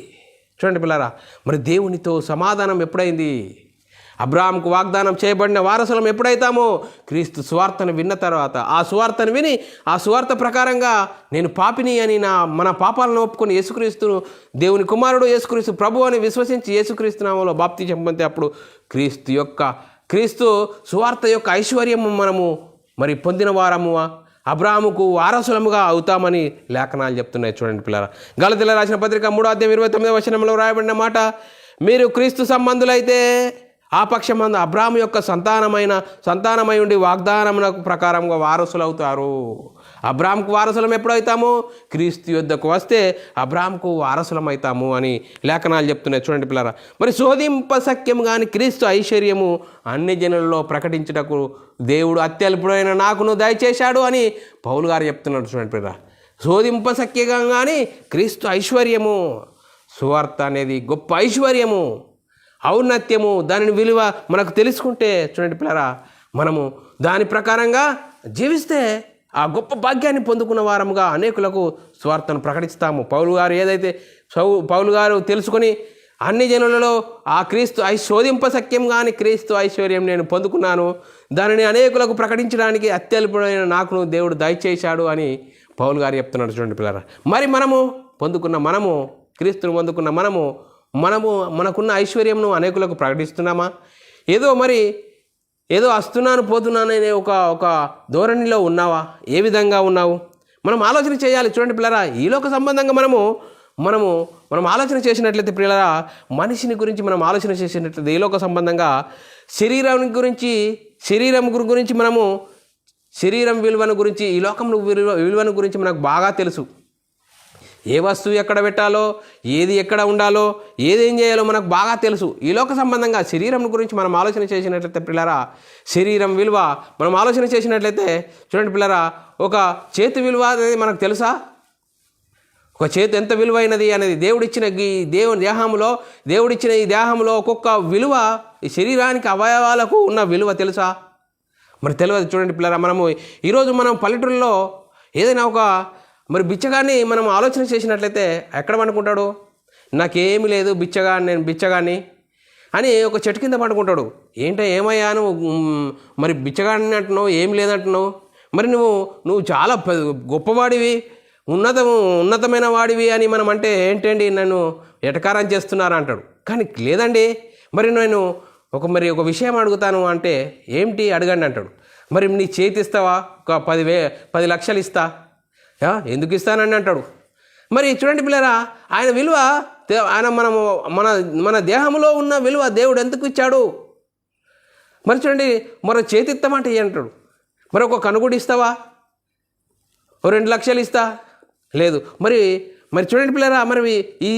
చూడండి పిల్లరా, మరి దేవునితో సమాధానం ఎప్పుడైంది? అబ్రాహాముకు వాగ్దానం చేయబడిన వారసులం ఎప్పుడైతామో? క్రీస్తు సువార్తను విన్న తర్వాత, ఆ సువార్తను విని ఆ సువార్త ప్రకారంగా నేను పాపిని అని మన పాపాలను ఒప్పుకొని యేసుక్రీస్తును దేవుని కుమారుడు యేసుక్రీస్తు ప్రభు అని విశ్వసించి యేసుక్రీస్తు నామంలో బాప్తిసం పొందితే అప్పుడు క్రీస్తు సువార్త యొక్క ఐశ్వర్యము మనము మరి పొందిన వారము. అబ్రాహాముకు వారసులముగా అవుతామని లేఖనాలు చెప్తున్నాయి. చూడండి పిల్లరా, గలతీయులకు రాసిన పత్రిక 3:29 రాయబడిన మాట, మీరు క్రీస్తు సంబంధులైతే ఆ పక్షమందు అబ్రాహాము యొక్క సంతానమై ఉండి వాగ్దానమునకు ప్రకారంగా వారసులు అవుతారు. అబ్రాహాముకు వారసులం ఎప్పుడవుతాము? క్రీస్తు యుద్ధకు వస్తే అబ్రాహాముకు వారసులం అవుతాము అని లేఖనాలు చెప్తున్నాయి. చూడండి పిల్లరా, మరి శోధింపశక్యము కానీ క్రీస్తు ఐశ్వర్యము అన్ని జనులలో ప్రకటించుటకు దేవుడు అత్యల్పుడైన నాకును దయచేశాడు అని పౌలు గారు చెప్తున్నాడు. చూడండి పిల్లరా, శోధింపశక్యంగా కానీ క్రీస్తు ఐశ్వర్యము, సువార్త అనేది గొప్ప ఐశ్వర్యము, ఔన్నత్యము, దానిని విలువ మనకు తెలుసుకుంటే చూడండి పిల్లరా, మనము దాని ప్రకారంగా జీవిస్తే ఆ గొప్ప భాగ్యాన్ని పొందుకున్న వారముగా అనేకులకు స్వార్థను ప్రకటిస్తాము. పౌలు గారు తెలుసుకొని అన్ని జనులలో ఆ క్రీస్తు శోధింపశక్యం కానీ క్రీస్తు ఐశ్వర్యం నేను పొందుకున్నాను, దానిని అనేకులకు ప్రకటించడానికి అత్యల్పుడైన నాకు దేవుడు దయచేశాడు అని పౌలు గారు చెప్తున్నాడు. చూడండి పిల్లరా, మరి క్రీస్తును పొందుకున్న మనకున్న ఐశ్వర్యంను అనేకులకు ప్రకటిస్తున్నామా? ఏదో వస్తున్నాను పోతున్నాను అనే ఒక ధోరణిలో ఉన్నావా? ఏ విధంగా ఉన్నావు? మనం ఆలోచన చేయాలి. చూడండి పిల్లరా, ఈ లోక సంబంధంగా మనం ఆలోచన చేసినట్లయితే పిల్లరా, మనిషిని గురించి మనం ఆలోచన చేసినట్లయితే ఈ లోక సంబంధంగా శరీరం గురించి మనము శరీరం విలువను గురించి, ఈ లోకం విలువను గురించి మనకు బాగా తెలుసు. ఏ వస్తువు ఎక్కడ పెట్టాలో, ఏది ఎక్కడ ఉండాలో, ఏదేం చేయాలో మనకు బాగా తెలుసు. ఈ లోక సంబంధంగా శరీరం గురించి మనం ఆలోచన చేసినట్లయితే పిల్లరా, శరీరం విలువ మనం ఆలోచన చేసినట్లయితే చూడండి పిల్లరా, ఒక చేతి విలువ అనేది మనకు తెలుసా? ఒక చేతి ఎంత విలువైనది అనేది దేవుడిచ్చిన ఈ దేహంలో ఒక్కొక్క విలువ, ఈ శరీరానికి అవయవాలకు ఉన్న విలువ తెలుసా? మరి తెలియదు. చూడండి పిల్లరా, ఈరోజు మనం పల్లెటూరులో ఏదైనా మరి బిచ్చగాన్ని మనం ఆలోచన చేసినట్లయితే ఎక్కడ పండుకుంటాడు? నాకేమీ లేదు, నేను బిచ్చగాన్ని అని ఒక చెట్టు కింద పండుకుంటాడు. ఏమయ్యాను మరి బిచ్చగాడిని అంటున్నావు, ఏమి లేదంటున్నావు, మరి నువ్వు చాలా గొప్పవాడివి, ఉన్నతమైన వాడివి అని మనం అంటే ఏంటండి నన్ను ఎటకారం చేస్తున్నారు అంటాడు. కానీ లేదండి, మరి నేను ఒక విషయం అడుగుతాను అంటే ఏంటి అడగండి అంటాడు. మరి నీ చేతి ఇస్తావా? ఒక 10 లక్షలు ఇస్తా. ఎందుకు ఇస్తానని అంటాడు. మరి చూడండి పిల్లరా, ఆయన విలువ, ఆయన మన దేహంలో ఉన్న విలువ దేవుడు ఎందుకు ఇచ్చాడు? మరి చూడండి, మరో చేతి ఇస్తామంటే అంటాడు. మరి ఒక కనుగుడి ఇస్తావా? 2 లక్షలు ఇస్తా, లేదు. మరి చూడండి పిల్లరా, మరి ఈ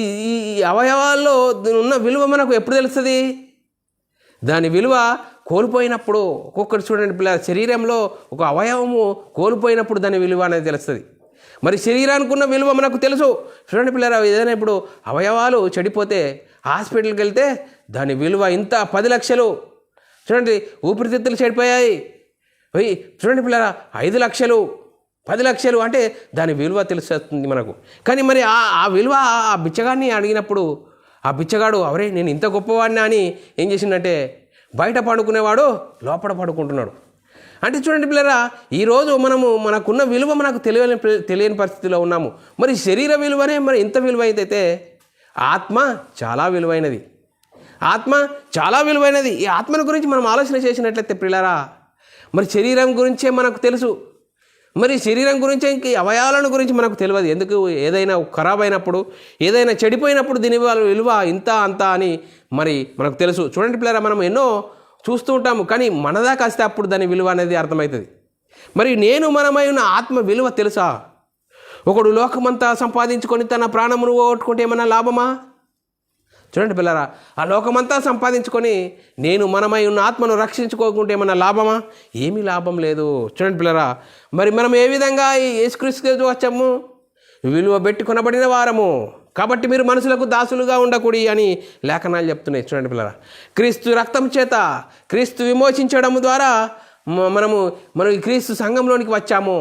అవయవాల్లో ఉన్న విలువ మనకు ఎప్పుడు తెలుస్తుంది? దాని విలువ కోల్పోయినప్పుడు. ఒక్కొక్కటి చూడండి పిల్లరా, శరీరంలో ఒక అవయవము కోల్పోయినప్పుడు దాని విలువ అనేది తెలుస్తుంది. మరి శరీరానికి ఉన్న విలువ మనకు తెలుసు. చూడండి పిల్లరా, ఏదైనా ఇప్పుడు అవయవాలు చెడిపోతే హాస్పిటల్కి వెళ్తే దాని విలువ ఇంత 10 లక్షలు. చూడండి, ఊపిరితిత్తులు చెడిపోయాయి, చూడండి పిల్లరా 5 లక్షలు, 10 లక్షలు అంటే దాని విలువ తెలుస్తుంది మనకు. కానీ మరి ఆ విలువ ఆ బిచ్చగాడిని అడిగినప్పుడు ఆ బిచ్చగాడు అవరే నేను ఇంత గొప్పవాడిని అని ఏం చేసిందంటే బయట పడుకునేవాడు లోపల పడుకుంటున్నాడు. అంటే చూడండి పిల్లరా, ఈరోజు మనకున్న విలువ మనకు తెలియని పరిస్థితిలో ఉన్నాము. మరి శరీర విలువనే మరి ఇంత విలువైతే ఆత్మ చాలా విలువైనది. ఈ ఆత్మను గురించి మనం ఆలోచన చేసినట్లయితే పిల్లరా, మరి శరీరం గురించే మనకు తెలుసు. మరి శరీరం గురించే ఇంక అవయవాలను గురించి మనకు తెలియదు. ఎందుకు? ఏదైనా ఖరాబ్ అయినప్పుడు, ఏదైనా చెడిపోయినప్పుడు దీని విలువ ఇంత అంత అని మరి మనకు తెలుసు. చూడండి పిల్లరా, మనం ఎన్నో చూస్తూ ఉంటాము, కానీ మనదాకా వస్తే అప్పుడు దాని విలువ అనేది అర్థమవుతుంది. మరి మనమై ఉన్న ఆత్మ విలువ తెలుసా? ఒకడు లోకమంతా సంపాదించుకొని తన ప్రాణమును పోగొట్టుకుంటే ఏమన్నా లాభమా? చూడండి పిల్లరా, ఆ లోకమంతా సంపాదించుకొని మనమై ఉన్న ఆత్మను రక్షించుకోకుంటే ఏమన్నా లాభమా? ఏమీ లాభం లేదు. చూడండి పిల్లరా, మరి మనం ఏ విధంగా ఈ యేసుక్రీస్తు వచ్చాము? విలువ పెట్టి కొనబడిన వారము, కాబట్టి మీరు మనుషులకు దాసులుగా ఉండకూడదు అని లేఖనాలు చెప్తున్నాయి. చూడండి పిల్లరా, క్రీస్తు రక్తం చేత క్రీస్తు విమోచించడం ద్వారా మనం ఈ క్రీస్తు సంఘంలోనికి వచ్చాము.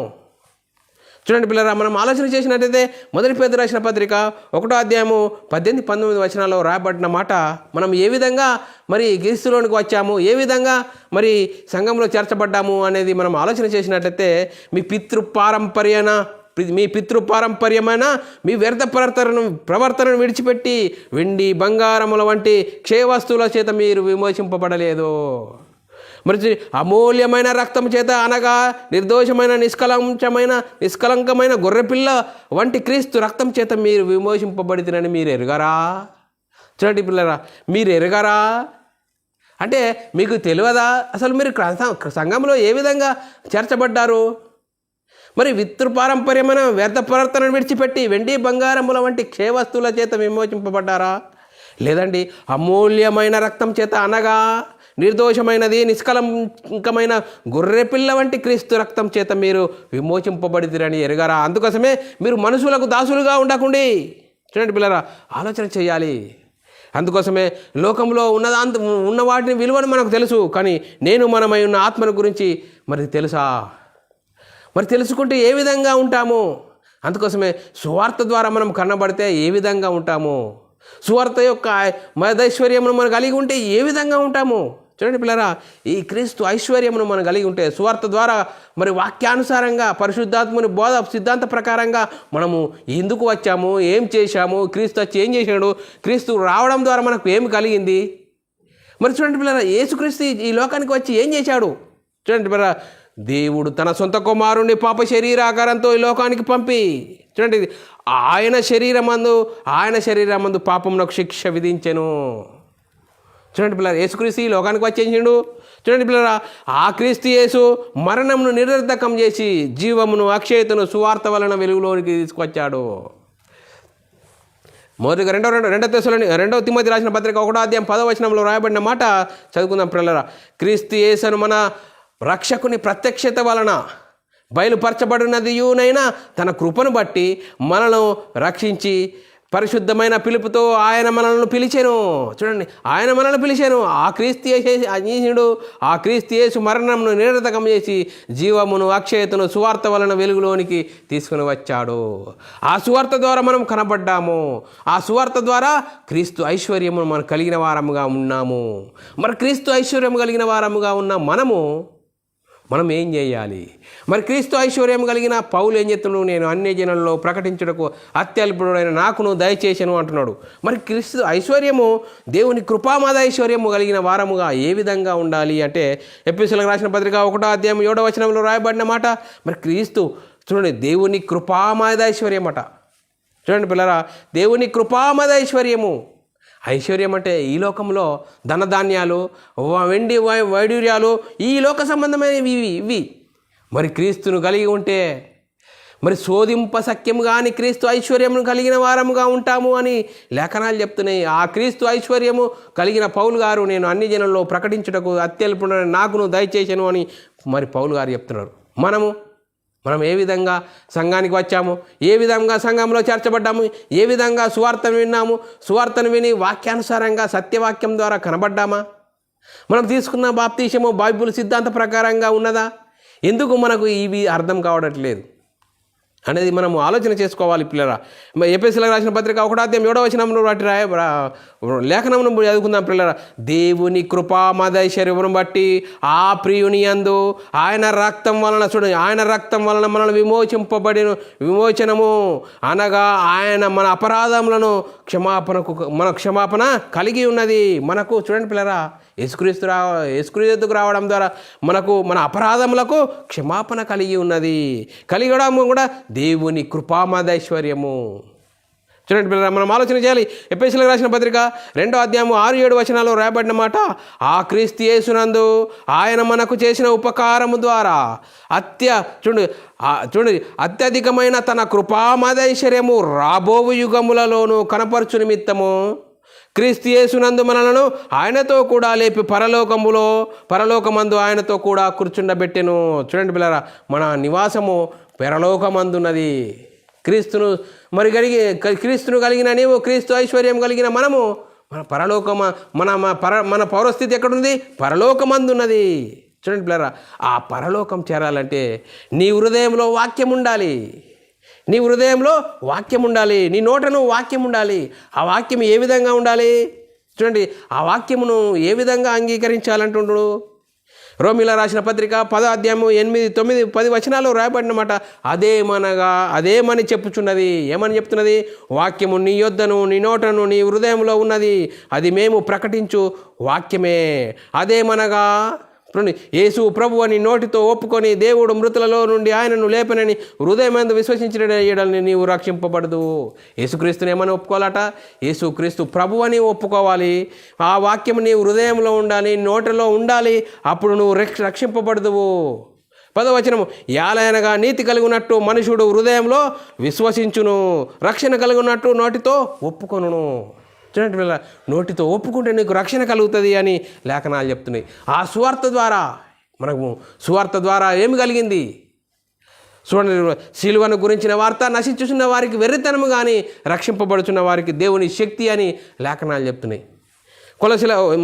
చూడండి పిల్లరా, మనం ఆలోచన చేసినట్టయితే మొదటి పేతురు రాసిన పత్రిక 1వ అధ్యాయము 18-19 వచనాల్లో రాయబడిన మాట, మనం ఏ విధంగా మరి క్రీస్తులోనికి వచ్చాము, ఏ విధంగా మరి సంఘంలో చేర్చబడ్డాము అనేది మనం ఆలోచన చేసినట్లయితే మీ పితృపారంపర్యమైన మీ వ్యర్థ ప్రవర్తనను విడిచిపెట్టి వెండి బంగారముల వంటి క్షయ వస్తువుల చేత మీరు విమోచింపబడలేదు. మరి అమూల్యమైన రక్తం చేత అనగా నిర్దోషమైన నిష్కలంకమైన గొర్రెపిల్ల వంటి క్రీస్తు రక్తం చేత మీరు విమోచింపబడితేనని మీరు ఎరగరా? చూడండి పిల్లరా, మీరు ఎరగరా అంటే మీకు తెలియదా? అసలు మీరు సంఘంలో ఏ విధంగా చేర్చబడ్డారు? మరి పితృపారంపర్యమైన వ్యర్థ ప్రవర్తనను విడిచిపెట్టి వెండి బంగారముల వంటి క్షయవస్తువుల చేత విమోచింపబడ్డారా? లేదండి, అమూల్యమైన రక్తం చేత అనగా నిర్దోషమైనది నిష్కలంకమైన గొర్రెపిల్ల వంటి క్రీస్తు రక్తం చేత మీరు విమోచింపబడితిరని ఎరగరా? అందుకోసమే మీరు మనుషులకు దాసులుగా ఉండకండి. చూడండి పిల్లరా, ఆలోచన చేయాలి. అందుకోసమే లోకంలో ఉన్న వాటిని విలువను మనకు తెలుసు, కానీ నేను మనమై ఉన్న ఆత్మను గురించి మరి తెలుసా? మరి తెలుసుకుంటే ఏ విధంగా ఉంటాము? అందుకోసమే సువార్త ద్వారా మనం కన్నబడితే ఏ విధంగా ఉంటాము? సువార్త యొక్క మహదైశ్వర్యమును మనం కలిగి ఉంటే ఏ విధంగా ఉంటాము? చూడండి పిల్లరా, ఈ క్రీస్తు ఐశ్వర్యమును మనం కలిగి ఉంటే సువార్త ద్వారా మరి వాక్యానుసారంగా పరిశుద్ధాత్మని బోధ సిద్ధాంత ప్రకారంగా మనము ఎందుకు వచ్చాము, ఏం చేశాము, క్రీస్తు వచ్చి ఏం చేశాడు, క్రీస్తు రావడం ద్వారా మనకు ఏమి కలిగింది? మరి చూడండి పిల్లరా, యేసుక్రీస్తు ఈ లోకానికి వచ్చి ఏం చేశాడు? చూడండి పిల్లరా, దేవుడు తన సొంత కుమారుని పాప శరీరాకారంతో ఈ లోకానికి పంపి, చూడండి, ఆయన శరీరమందు పాపమునకు శిక్ష విధించెను. చూడండి పిల్లరా, యేసుక్రీస్తు ఈ లోకానికి వచ్చేసిండు. చూడండి పిల్లరా, ఆ క్రీస్తు యేసు మరణమును నిరర్ధకం చేసి జీవమును అక్షయతను సువార్త వలన వెలుగులోనికి తీసుకొచ్చాడు. మొదటిగా రెండవ తిమోతి రాసిన పత్రిక 1:10 రాయబడిన మాట చదువుకుందాం పిల్లరా. క్రీస్తు యేసును మన రక్షకుని ప్రత్యక్షత వలన బయలుపరచబడినదియునైనా తన కృపను బట్టి మనను రక్షించి పరిశుద్ధమైన పిలుపుతో ఆయన మనల్ని పిలిచాను. చూడండి, ఆయన మనల్ని పిలిచాను. ఆ క్రీస్తు యేసు మరణమును నిరర్ధకం చేసి జీవమును అక్షయతను సువార్త వలన వెలుగులోనికి తీసుకుని వచ్చాడు. ఆ సువార్త ద్వారా మనం కనబడ్డాము. ఆ సువార్త ద్వారా క్రీస్తు ఐశ్వర్యమును మనం కలిగిన వారముగా ఉన్నాము. మరి క్రీస్తు ఐశ్వర్యం కలిగిన వారముగా ఉన్న మనం ఏం చేయాలి? మరి క్రీస్తు ఐశ్వర్యం కలిగిన పౌలు ఏం చెప్తున్నాడు? నేను అన్య జనులలో ప్రకటించుటకు అత్యల్పుడైన నాకును దయచేసను అంటున్నాడు. మరి క్రీస్తు ఐశ్వర్యము దేవుని కృపామాద ఐశ్వర్యము కలిగిన వారముగా ఏ విధంగా ఉండాలి అంటే ఎఫెసీయులకు రాసిన పత్రిక 1:7 రాయబడిన మాట. మరి క్రీస్తు చూడండి, దేవుని కృపామాద ఐశ్వర్యం అట. చూడండి పిల్లరా, దేవుని కృపామాద ఐశ్వర్యము. ఐశ్వర్యం అంటే ఈ లోకంలో ధనధాన్యాలు, వెండి వైడూర్యాలు, ఈ లోక సంబంధమైనవి ఇవి. మరి క్రీస్తును కలిగి ఉంటే మరి శోధింప సఖ్యం కానీ క్రీస్తు ఐశ్వర్యమును కలిగిన వారముగా ఉంటాము అని లేఖనాలు చెప్తున్నాయి. ఆ క్రీస్తు ఐశ్వర్యము కలిగిన పౌలు గారు నేను అన్ని జనుల్లో ప్రకటించుటకు అత్యల్పుడైన నాకును దయచేసను అని మరి పౌలు గారు చెప్తున్నారు. మనం ఏ విధంగా సంఘానికి వచ్చాము, ఏ విధంగా సంఘంలో చేర్చబడ్డాము, ఏ విధంగా సువార్తను విన్నాము, సువార్తను విని వాక్యానుసారంగా సత్యవాక్యం ద్వారా కనబడ్డామా? మనం తీసుకున్న బాప్తీసము బైబిల్ సిద్ధాంత ప్రకారంగా ఉన్నదా? ఎందుకు మనకు ఇవి అర్థం కావట్లేదు అనేది మనం ఆలోచన చేసుకోవాలి పిల్లరా. ఎఫెసీయులకు రాసిన పత్రిక 1:7 లేఖనమును చదువుకుందాం పిల్లరా. దేవుని కృపామదైశ్వర్యమును బట్టి ఆ ప్రియుని యందు ఆయన రక్తం వలన మనల్ని విమోచనము విమోచనము ఆయన మన అపరాధములను క్షమాపణ కలిగి ఉన్నది. మనకు చూడండి పిల్లరా, యేసుక్రీస్తుకు రావడం ద్వారా మనకు మన అపరాధములకు క్షమాపణ కలిగి ఉన్నది. కలిగడం కూడా దేవుని కృపామదైశ్వర్యము. చూడండి పిల్లరా, మనం ఆలోచన చేయాలి. ఎఫెసీయులకు రాసిన పత్రిక 2:6-7 రాయబడిన మాట. ఆ క్రీస్తు యేసునందు ఆయన మనకు చేసిన ఉపకారము ద్వారా చూడండి అత్యధికమైన తన కృపామదైశ్వర్యము రాబోవు యుగములలోనూ కనపరచు నిమిత్తము క్రీస్తు యేసునందు మనలను ఆయనతో కూడా లేపి పరలోకమందు ఆయనతో కూడా కూర్చుండబెట్టెను. చూడండి పిల్లరా, మన నివాసము పరలోకమందున్నది. క్రీస్తును కలిగిన నీవు, క్రీస్తు ఐశ్వర్యం కలిగిన మనము మన పౌరస్థితి ఎక్కడుంది? పరలోకమందున్నది. చూడండి పిల్లరా, ఆ పరలోకం చేరాలంటే నీ హృదయంలో వాక్యం ఉండాలి. నీ నోటను వాక్యం ఉండాలి. ఆ వాక్యం ఏ విధంగా ఉండాలి? చూడండి, ఆ వాక్యమును ఏ విధంగా అంగీకరించాలంటున్నాడు? రోమీల రాసిన పత్రిక 10:8-9-10 రాయబడిన మాట. అదేమని చెప్పుచున్నది. ఏమని చెప్తున్నది? వాక్యము నీ యొద్దను, నీ నోటను, నీ హృదయంలో ఉన్నది. అది మేము ప్రకటించు వాక్యమే. అదేమనగా యేసు ప్రభు అని నోటితో ఒప్పుకొని దేవుడు మృతులలో నుండి ఆయనను లేపనని హృదయమందు విశ్వసించిన ఎడలని నీవు రక్షింపబడదు. యేసుక్రీస్తుని ఏమని ఒప్పుకోవాలట? యేసుక్రీస్తు ప్రభు అని ఒప్పుకోవాలి. ఆ వాక్యం నీ హృదయంలో ఉండాలి, నోటిలో ఉండాలి. అప్పుడు నువ్వు రక్షింపబడదువు. 10వ వచనము, యాలయనగా నీతి కలిగినట్టు మనుషుడు హృదయంలో విశ్వసించును, రక్షణ కలిగినట్టు నోటితో ఒప్పుకొనును. చూడండి పిల్లల, నోటితో ఒప్పుకుంటే నీకు రక్షణ కలుగుతుంది అని లేఖనాలు చెప్తున్నాయి. ఆ సువార్త ద్వారా సువార్త ద్వారా ఏమి కలిగింది? చూడండి, సిలువను గురించిన వార్త నశించుచున్న వారికి వెర్రితనము కానీ రక్షింపబడుచున్న వారికి దేవుని శక్తి అని లేఖనాలు చెప్తున్నాయి.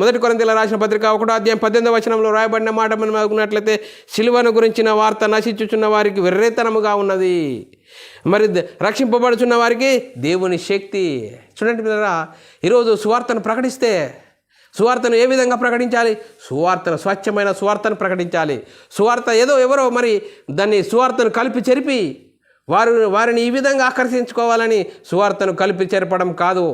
మొదటి కొరింథీయుల రాసిన పత్రిక 1:18 వచనంలో రాయబడిన మాట మనం అనుకున్నట్లయితే, సిలువను గురించిన వార్త నశించుచున్న వారికి వెర్రితనముగా ఉన్నది, మరి రక్షింపబడుచున్న వారికి దేవుని శక్తి. చూడండి పిల్లరా, ఈరోజు సువార్తను ప్రకటిస్తే సువార్తను ఏ విధంగా ప్రకటించాలి? స్వచ్ఛమైన సువార్తను ప్రకటించాలి. సువార్త ఎవరో మరి దాన్ని సువార్తను కలిపి చెరిపి వారిని ఈ విధంగా ఆకర్షించుకోవాలని సువార్తను కలిపి చెరపడం కాదు.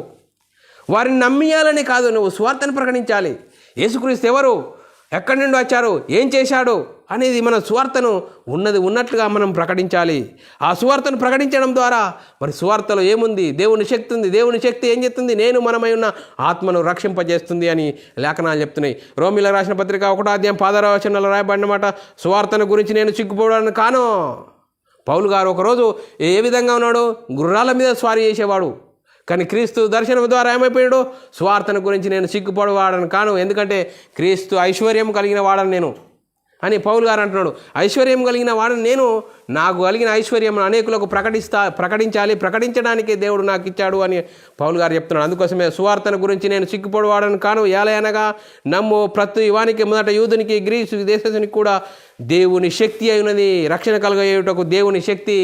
వారిని నమ్మియాలని కాదు, నువ్వు సువార్తను ప్రకటించాలి. యేసుక్రీస్తు ఎవరు, ఎక్కడి నుండి వచ్చారు, ఏం చేశాడు అనేది మన సువార్తను ఉన్నట్లుగా మనం ప్రకటించాలి. ఆ సువార్తను ప్రకటించడం ద్వారా మరి సువార్తలో ఏముంది? దేవుని శక్తి ఉంది. దేవుని శక్తి ఏం చేస్తుంది? నేను మనమై ఉన్న ఆత్మను రక్షింపజేస్తుంది అని లేఖనాలు చెప్తున్నాయి. రోమీయులకు రాసిన పత్రిక 1:16 వచనంలో రాయబడిన మాట, సువార్తను గురించి నేను సిగ్గుపోవడానికి కాను. పౌలు గారు ఒకరోజు ఏ విధంగా ఉన్నాడు? గుర్రాల మీద స్వారీ చేసేవాడు. కానీ క్రీస్తు దర్శనం ద్వారా ఏమైపోయాడు? సువార్తను గురించి నేను సిగ్గుపడవాడని కాను, ఎందుకంటే క్రీస్తు ఐశ్వర్యం కలిగిన వాడని నేను అని పౌలు గారు అంటున్నాడు. ఐశ్వర్యం కలిగిన వాడని నేను, నాకు కలిగిన ఐశ్వర్యం అనేకులకు ప్రకటించాలి, ప్రకటించడానికి దేవుడు నాకు ఇచ్చాడు అని పౌలు గారు చెప్తున్నాడు. అందుకోసమే సువార్తను గురించి నేను సిగ్గుపడవాడని కాను, ఏలయనగా నమ్ము ప్రతి వానికి, మొదట యూదునికి, గ్రీసు దేశస్తునికి కూడా దేవుని శక్తి అయినది, రక్షణ కలుగేటకు దేవుని శక్తి.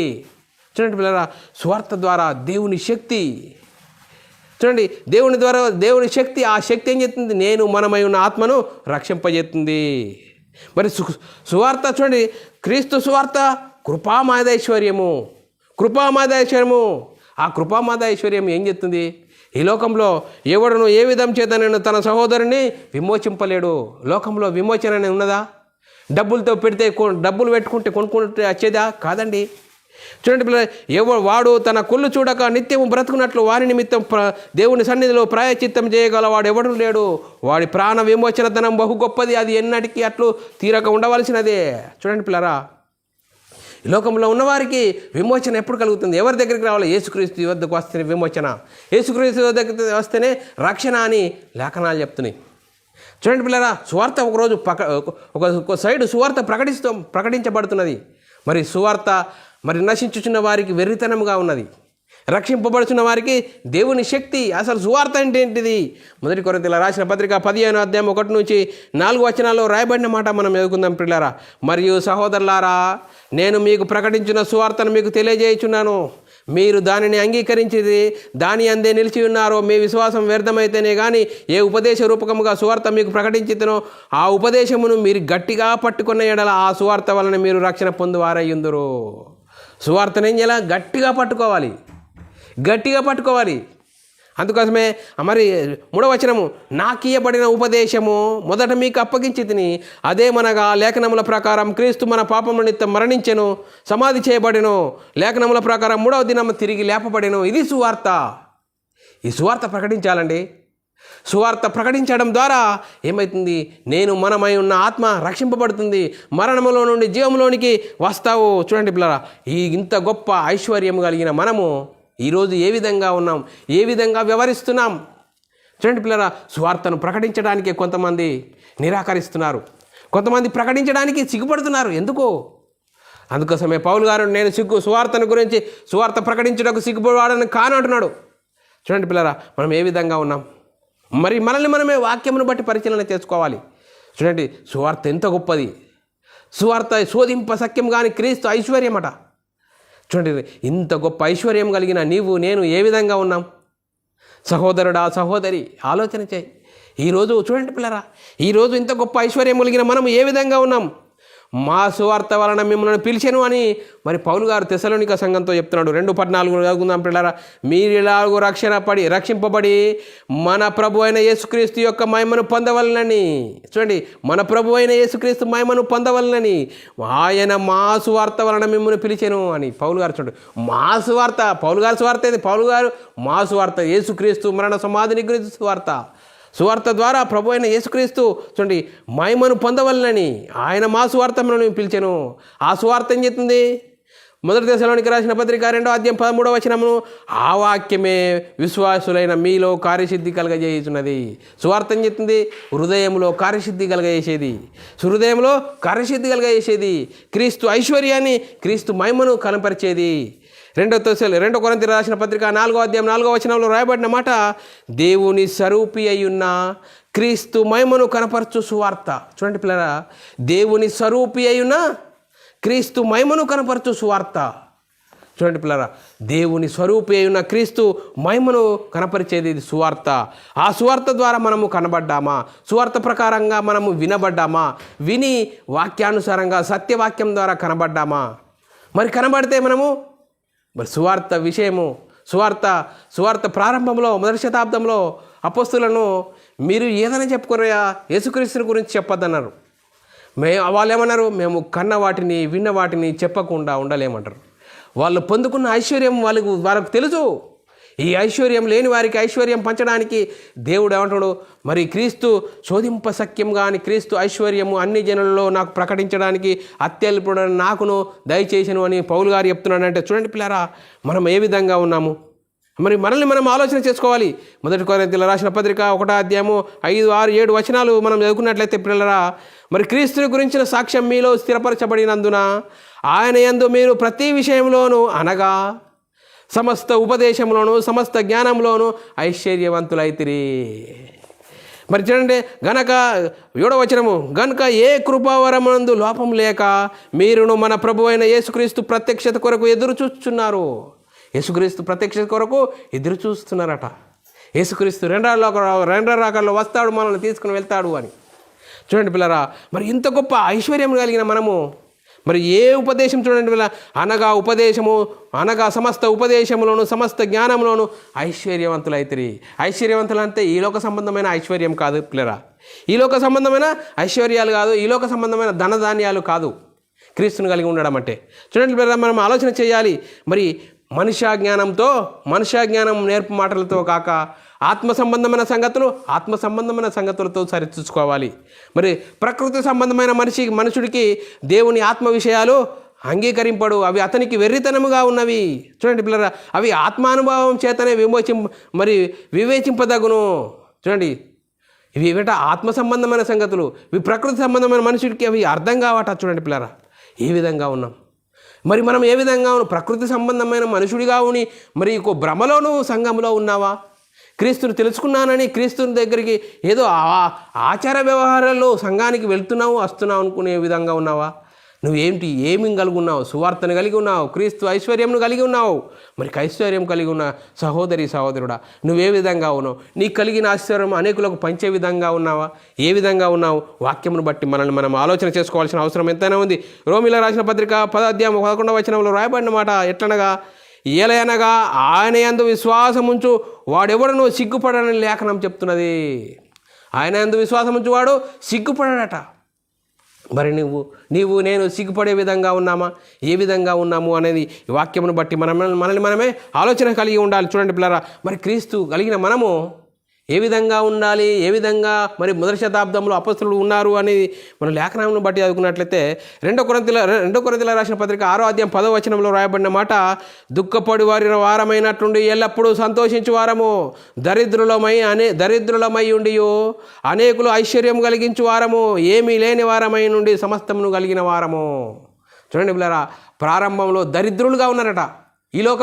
చూడండి పిల్లరా, సువార్త ద్వారా దేవుని శక్తి. చూడండి, దేవుని ద్వారా దేవుని శక్తి. ఆ శక్తి ఏం చేస్తుంది? నేను మనమై ఉన్న ఆత్మను రక్షింపజేస్తుంది. మరి సువార్త చూడండి, క్రీస్తు సువార్త కృపామాదైశ్వర్యము. ఆ కృపామాదైశ్వర్యం ఏం చేస్తుంది? ఈ లోకంలో ఎవడును ఏ విధం చేత నేను తన సహోదరుని విమోచింపలేడు. లోకంలో విమోచన అనేది ఉన్నదా? డబ్బులు పెట్టుకుంటే కొనుక్కుంటే వచ్చేదా? కాదండి. చూడండి పిల్లలు, వాడు తన కుళ్ళు చూడక నిత్యము బ్రతుకున్నట్లు వారి నిమిత్తం దేవుని సన్నిధిలో ప్రాయచిత్తం చేయగలవాడు ఎవడు లేడు. వాడి ప్రాణ విమోచన ధనం బహు గొప్పది, అది ఎన్నటికీ అట్లు తీరక ఉండవలసినదే. చూడండి పిల్లరా, ఈ లోకంలో ఉన్నవారికి విమోచన ఎప్పుడు కలుగుతుంది? ఎవరి దగ్గరికి రావాలి? యేసుక్రీస్తు వద్దకు వస్తే విమోచన, యేసుక్రీస్తు వద్దకు వస్తేనే రక్షణ అని లేఖనాలు చెప్తున్నాయి. చూడండి పిల్లరా, సువార్త ఒకరోజు ఒక సైడు సువార్త ప్రకటించబడుతున్నది. మరి సువార్త మరి నశించుచున్న వారికి వెర్రితనముగా ఉన్నది, రక్షింపబడుచున్న వారికి దేవుని శక్తి. అసలు సువార్త అంటే ఏంటిది? మొదటి కొరింథీయులకు రాసిన పత్రిక 15:1-4 వచనాల్లో రాయబడిన మాట మనం ఎదుర్కొందాం పిల్లరా. మరియు సహోదరులారా, నేను మీకు ప్రకటించిన సువార్తను మీకు తెలియజేయుచున్నాను. మీరు దానిని అంగీకరించిది, దాని అందే నిలిచి ఉన్నారో మీ విశ్వాసం వ్యర్థమైతేనే కానీ ఏ ఉపదేశ రూపకముగా సువార్త మీకు ప్రకటించితేనో ఆ ఉపదేశమును మీరు గట్టిగా పట్టుకున్న ఎడల ఆ సువార్త వలన మీరు రక్షణ పొందువారయ్యుందురు. సువార్తను ఏం చేయాలి? గట్టిగా పట్టుకోవాలి. అందుకోసమే మరి 3వ వచనము, నాకియబడిన ఉపదేశము మొదట మీకు అప్పగించి తిని, అదేమనగా లేఖనముల ప్రకారం క్రీస్తు మన పాపముల నిమిత్తం మరణించెను, సమాధి చేయబడెను, లేఖనముల ప్రకారం 3వ దినము తిరిగి లేపబడెను. ఇది సువార్త. ఈ సువార్త ప్రకటించాలండి. సువార్త ప్రకటించడం ద్వారా ఏమవుతుంది? నేను మనమై ఉన్న ఆత్మ రక్షింపబడుతుంది, మరణములో నుండి జీవంలోనికి వస్తావు. చూడండి పిల్లరా, ఇంత గొప్ప ఐశ్వర్యం కలిగిన మనము ఈరోజు ఏ విధంగా ఉన్నాం, ఏ విధంగా వ్యవహరిస్తున్నాం? చూడండి పిల్లరా, సువార్తను ప్రకటించడానికి కొంతమంది నిరాకరిస్తున్నారు, కొంతమంది ప్రకటించడానికి సిగ్గుపడుతున్నారు. ఎందుకు? అందుకోసమే పౌలు గారు నేను సువార్తను గురించి సువార్త ప్రకటించడానికి సిగ్గుపడవాడని కాను అంటున్నాడు. చూడండి పిల్లరా, మనం ఏ విధంగా ఉన్నాం? మరి మనల్ని మనమే వాక్యమును బట్టి పరిశీలన చేసుకోవాలి. చూడండి, సువార్త ఎంత గొప్పది. సువార్త శోధింప సఖ్యం కానీ క్రీస్తు ఐశ్వర్యమట. చూడండి, ఇంత గొప్ప ఐశ్వర్యం కలిగిన నీవు నేను ఏ విధంగా ఉన్నాం? సహోదరుడా, సహోదరి, ఆలోచన చేయి. ఈరోజు చూడండి పిల్లరా, ఈరోజు ఇంత గొప్ప ఐశ్వర్యం కలిగిన మనం ఏ విధంగా ఉన్నాం? మా సువార్త వలన మిమ్మల్ని పిలిచెను అని మరి పౌలు గారు తెస్సలోనిక సంఘంతో చెప్తున్నాడు. 2:14 చదువుకుందాం పిల్లరా. మీరు ఇలాగూ రక్షింపబడి మన ప్రభు అయిన యేసుక్రీస్తు యొక్క మహిమను పొందవలనని. చూడండి, మన ప్రభు అయిన యేసుక్రీస్తు మహిమను పొందవలనని ఆయన మా సువార్త వలన మిమ్మల్ని పిలిచెను అని పౌలు గారు. చూడండి, మా సువార్త, పౌలు గారి సువార్త ఏది? పౌలు గారు మా సువార్త, యేసుక్రీస్తు మరణ సమాధిని గురించి సువార్త ద్వారా ప్రభు అయిన యేసుక్రీస్తు చూడండి మహిమను పొందవలనని ఆయన మా సువార్త మనల్ని పిలిచెను. ఆ సువార్త ఏం చెప్తుంది? 1 దశలోనికి రాసిన పత్రిక 2:13 ఆ వాక్యమే విశ్వాసులైన మీలో కార్యసిద్ధి కలగజేయుచున్నది. సువార్త ఏం చెప్తుంది? హృదయంలో కార్యసిద్ధి కలగజేసేది క్రీస్తు ఐశ్వర్యాన్ని, క్రీస్తు మహిమను కనపరిచేది. 2 కొరింథీయులకు రాసిన పత్రిక 4:4 రాయబడిన మాట, దేవుని స్వరూపి అయ్యున్న క్రీస్తు మహిమను కనపరచు సువార్త. చూడండి పిల్లరా, దేవుని స్వరూపి అయ్యున్న క్రీస్తు మహిమను కనపరచు సువార్త. చూడండి పిల్లరా, దేవుని స్వరూపి అయ్యున్న క్రీస్తు మహిమను కనపరిచేది సువార్త. ఆ సువార్త ద్వారా మనము కనబడ్డామా? సువార్త ప్రకారంగా మనము వినబడ్డామా? విని వాక్యానుసారంగా సత్యవాక్యం ద్వారా కనబడ్డామా? మరి కనబడితే మనము మరి సువార్త విషయము, సువార్త ప్రారంభంలో 1వ శతాబ్దంలో అపోస్తులను మీరు ఏదైనా చెప్పుకోరయ్యా, యేసుక్రీస్తుని గురించి చెప్పొద్దన్నారు. వాళ్ళు ఏమన్నారు? మేము కన్న వాటిని విన్న వాటిని చెప్పకుండా ఉండలేమంటారు. వాళ్ళు పొందుకున్న ఐశ్వర్యం వాళ్ళకు తెలుసు. ఈ ఐశ్వర్యం లేని వారికి ఐశ్వర్యం పంచడానికి దేవుడు ఏమంటాడు? మరి క్రీస్తు శోధింప సఖ్యం కానీ క్రీస్తు ఐశ్వర్యము అన్ని జనులలో నాకు ప్రకటించడానికి అత్యల్పుడని నాకును దయచేసను అని పౌలు గారు చెప్తున్నాడంటే చూడండి పిల్లరా, మనం ఏ విధంగా ఉన్నాము? మరి మనల్ని మనం ఆలోచన చేసుకోవాలి. 1 కొరింథీయులకు రాసిన పత్రిక 1:5-6-7 మనం చదువుకున్నట్లయితే పిల్లరా, మరి క్రీస్తుని గురించిన సాక్ష్యం మీలో స్థిరపరచబడినందున ఆయన యందు మీరు ప్రతి విషయంలోనూ అనగా సమస్త ఉపదేశంలోను సమస్త జ్ఞానంలోనూ ఐశ్వర్యవంతులైతిరి. మరి చూడండి, గనక 7వ గనక ఏ కృపావరమునందు లోపం లేక మీరును మన ప్రభు అయిన యేసుక్రీస్తు ప్రత్యక్షత కొరకు ఎదురు చూస్తున్నారు. యేసుక్రీస్తు ప్రత్యక్షత కొరకు ఎదురు చూస్తున్నారట. యేసుక్రీస్తు రెండో రాకల్లో వస్తాడు, మనల్ని తీసుకుని వెళ్తాడు అని. చూడండి పిల్లరా, మరి ఇంత గొప్ప ఐశ్వర్యం కలిగిన మనము మరి ఏ ఉపదేశం చూడండి పిల్ల, అనగా సమస్త ఉపదేశంలోను సమస్త జ్ఞానంలోను ఐశ్వర్యవంతులైతిరి. ఐశ్వర్యవంతులు అంటే ఈ లోక సంబంధమైన ఐశ్వర్యం కాదు పిల్లరా, ఈ లోక సంబంధమైన ఐశ్వర్యాలు కాదు, ఈ లోక సంబంధమైన ధనధాన్యాలు కాదు. క్రీస్తుని కలిగి ఉండడం అంటే చూడండి పిల్లరా, మనం ఆలోచన చేయాలి. మరి మనుష్య జ్ఞానం నేర్పు మాటలతో కాక ఆత్మ సంబంధమైన సంగతులతో సరిచూసుకోవాలి. మరి ప్రకృతి సంబంధమైన మనుషుడికి దేవుని ఆత్మ విషయాలు అంగీకరింపడు, అవి అతనికి వెర్రితనముగా ఉన్నవి. చూడండి పిల్లరా, అవి ఆత్మానుభవం చేతనే వివేచింపదగును. చూడండి, ఇవి ఆత్మ సంబంధమైన సంగతులు, ఇవి ప్రకృతి సంబంధమైన మనుషుడికి అవి అర్థం కావట. చూడండి పిల్లరా, ఏ విధంగా ఉన్నాం? మరి మనం ఏ విధంగా ఉన్నాం? ప్రకృతి సంబంధమైన మనుషుడిగా ఉని మరి భ్రమలోను సంఘంలో ఉన్నావా? క్రీస్తుని తెలుసుకున్నానని క్రీస్తుని దగ్గరికి ఏదో ఆచార వ్యవహారాల్లో సంఘానికి వస్తున్నావు అనుకునే విధంగా ఉన్నావా? ఏమి కలిగి ఉన్నావు? సువార్తను కలిగి ఉన్నావు, క్రీస్తు ఐశ్వర్యంను కలిగి ఉన్నావు. మరి ఐశ్వర్యం కలిగి ఉన్న సహోదరుడా, నువ్వే విధంగా ఉన్నావు? నీకు కలిగిన ఐశ్వర్యం అనేకులకు పంచే విధంగా ఉన్నావా? ఏ విధంగా ఉన్నావు? వాక్యమును బట్టి మనల్ని మనం ఆలోచన చేసుకోవాల్సిన అవసరం ఎంతైనా ఉంది. రోమీయులకు రాసిన పత్రిక 10:11 రాయబడిన మాట ఎట్లనగా, ఏలయనగా ఆయన యందు విశ్వాసముంచు వాడెవడను సిగ్గుపడని లేఖనం చెప్తున్నది. ఆయన యందు విశ్వాసముంచు వాడు సిగ్గుపడట. మరి నేను సిగ్గుపడే విధంగా ఉన్నామా? ఏ విధంగా ఉన్నాము అనేది ఈ వాక్యమును బట్టి మనల్ని మనమే ఆలోచన కలిగి ఉండాలి. చూడండి పిల్లరా, మరి క్రీస్తు కలిగిన మనము ఏ విధంగా ఉండాలి? ఏ విధంగా మరి 1వ శతాబ్దంలో అపొస్తలులు ఉన్నారు అనేది మన లేఖనాలను బట్టి చదువుకున్నట్లయితే 2 కొరింథీయులకు రాసిన పత్రిక 6:10 రాయబడిన మాట, దుఃఖపడి వారి వారమైనట్టుండి ఎల్లప్పుడూ సంతోషించు వారము, దరిద్రులమై ఉండియో అనేకులు ఐశ్వర్యం కలిగించు వారము, ఏమీ లేని వారమై నుండి సమస్తమును కలిగిన వారము. చూడండి పిల్లరా, ప్రారంభంలో దరిద్రులుగా ఉన్నారట. ఈ లోక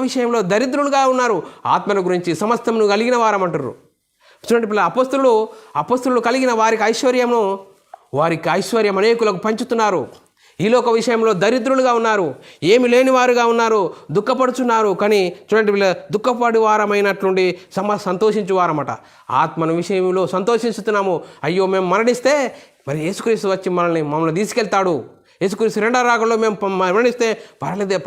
విషయంలో దరిద్రులుగా ఉన్నారు. ఆత్మను గురించి సమస్తమును కలిగిన వారమంటారు. చూడండి పిల్ల, అపొస్తలులు కలిగిన వారికి ఐశ్వర్యం అనేకులకు పంచుతున్నారు. ఈ లోక విషయంలో దరిద్రులుగా ఉన్నారు, ఏమి లేని వారుగా ఉన్నారు, దుఃఖపడుచున్నారు. కానీ చూడండి పిల్ల, దుఃఖపడి వారమైనట్లుండి సంతోషించు వారమట. ఆత్మను విషయంలో సంతోషిస్తున్నాము. అయ్యో మేము మరణిస్తే మరి యేసుక్రీస్తు వచ్చి మమ్మల్ని తీసుకెళ్తాడు. యేసుక్రీస్తు రెండో రాకడలో మేము మరణిస్తే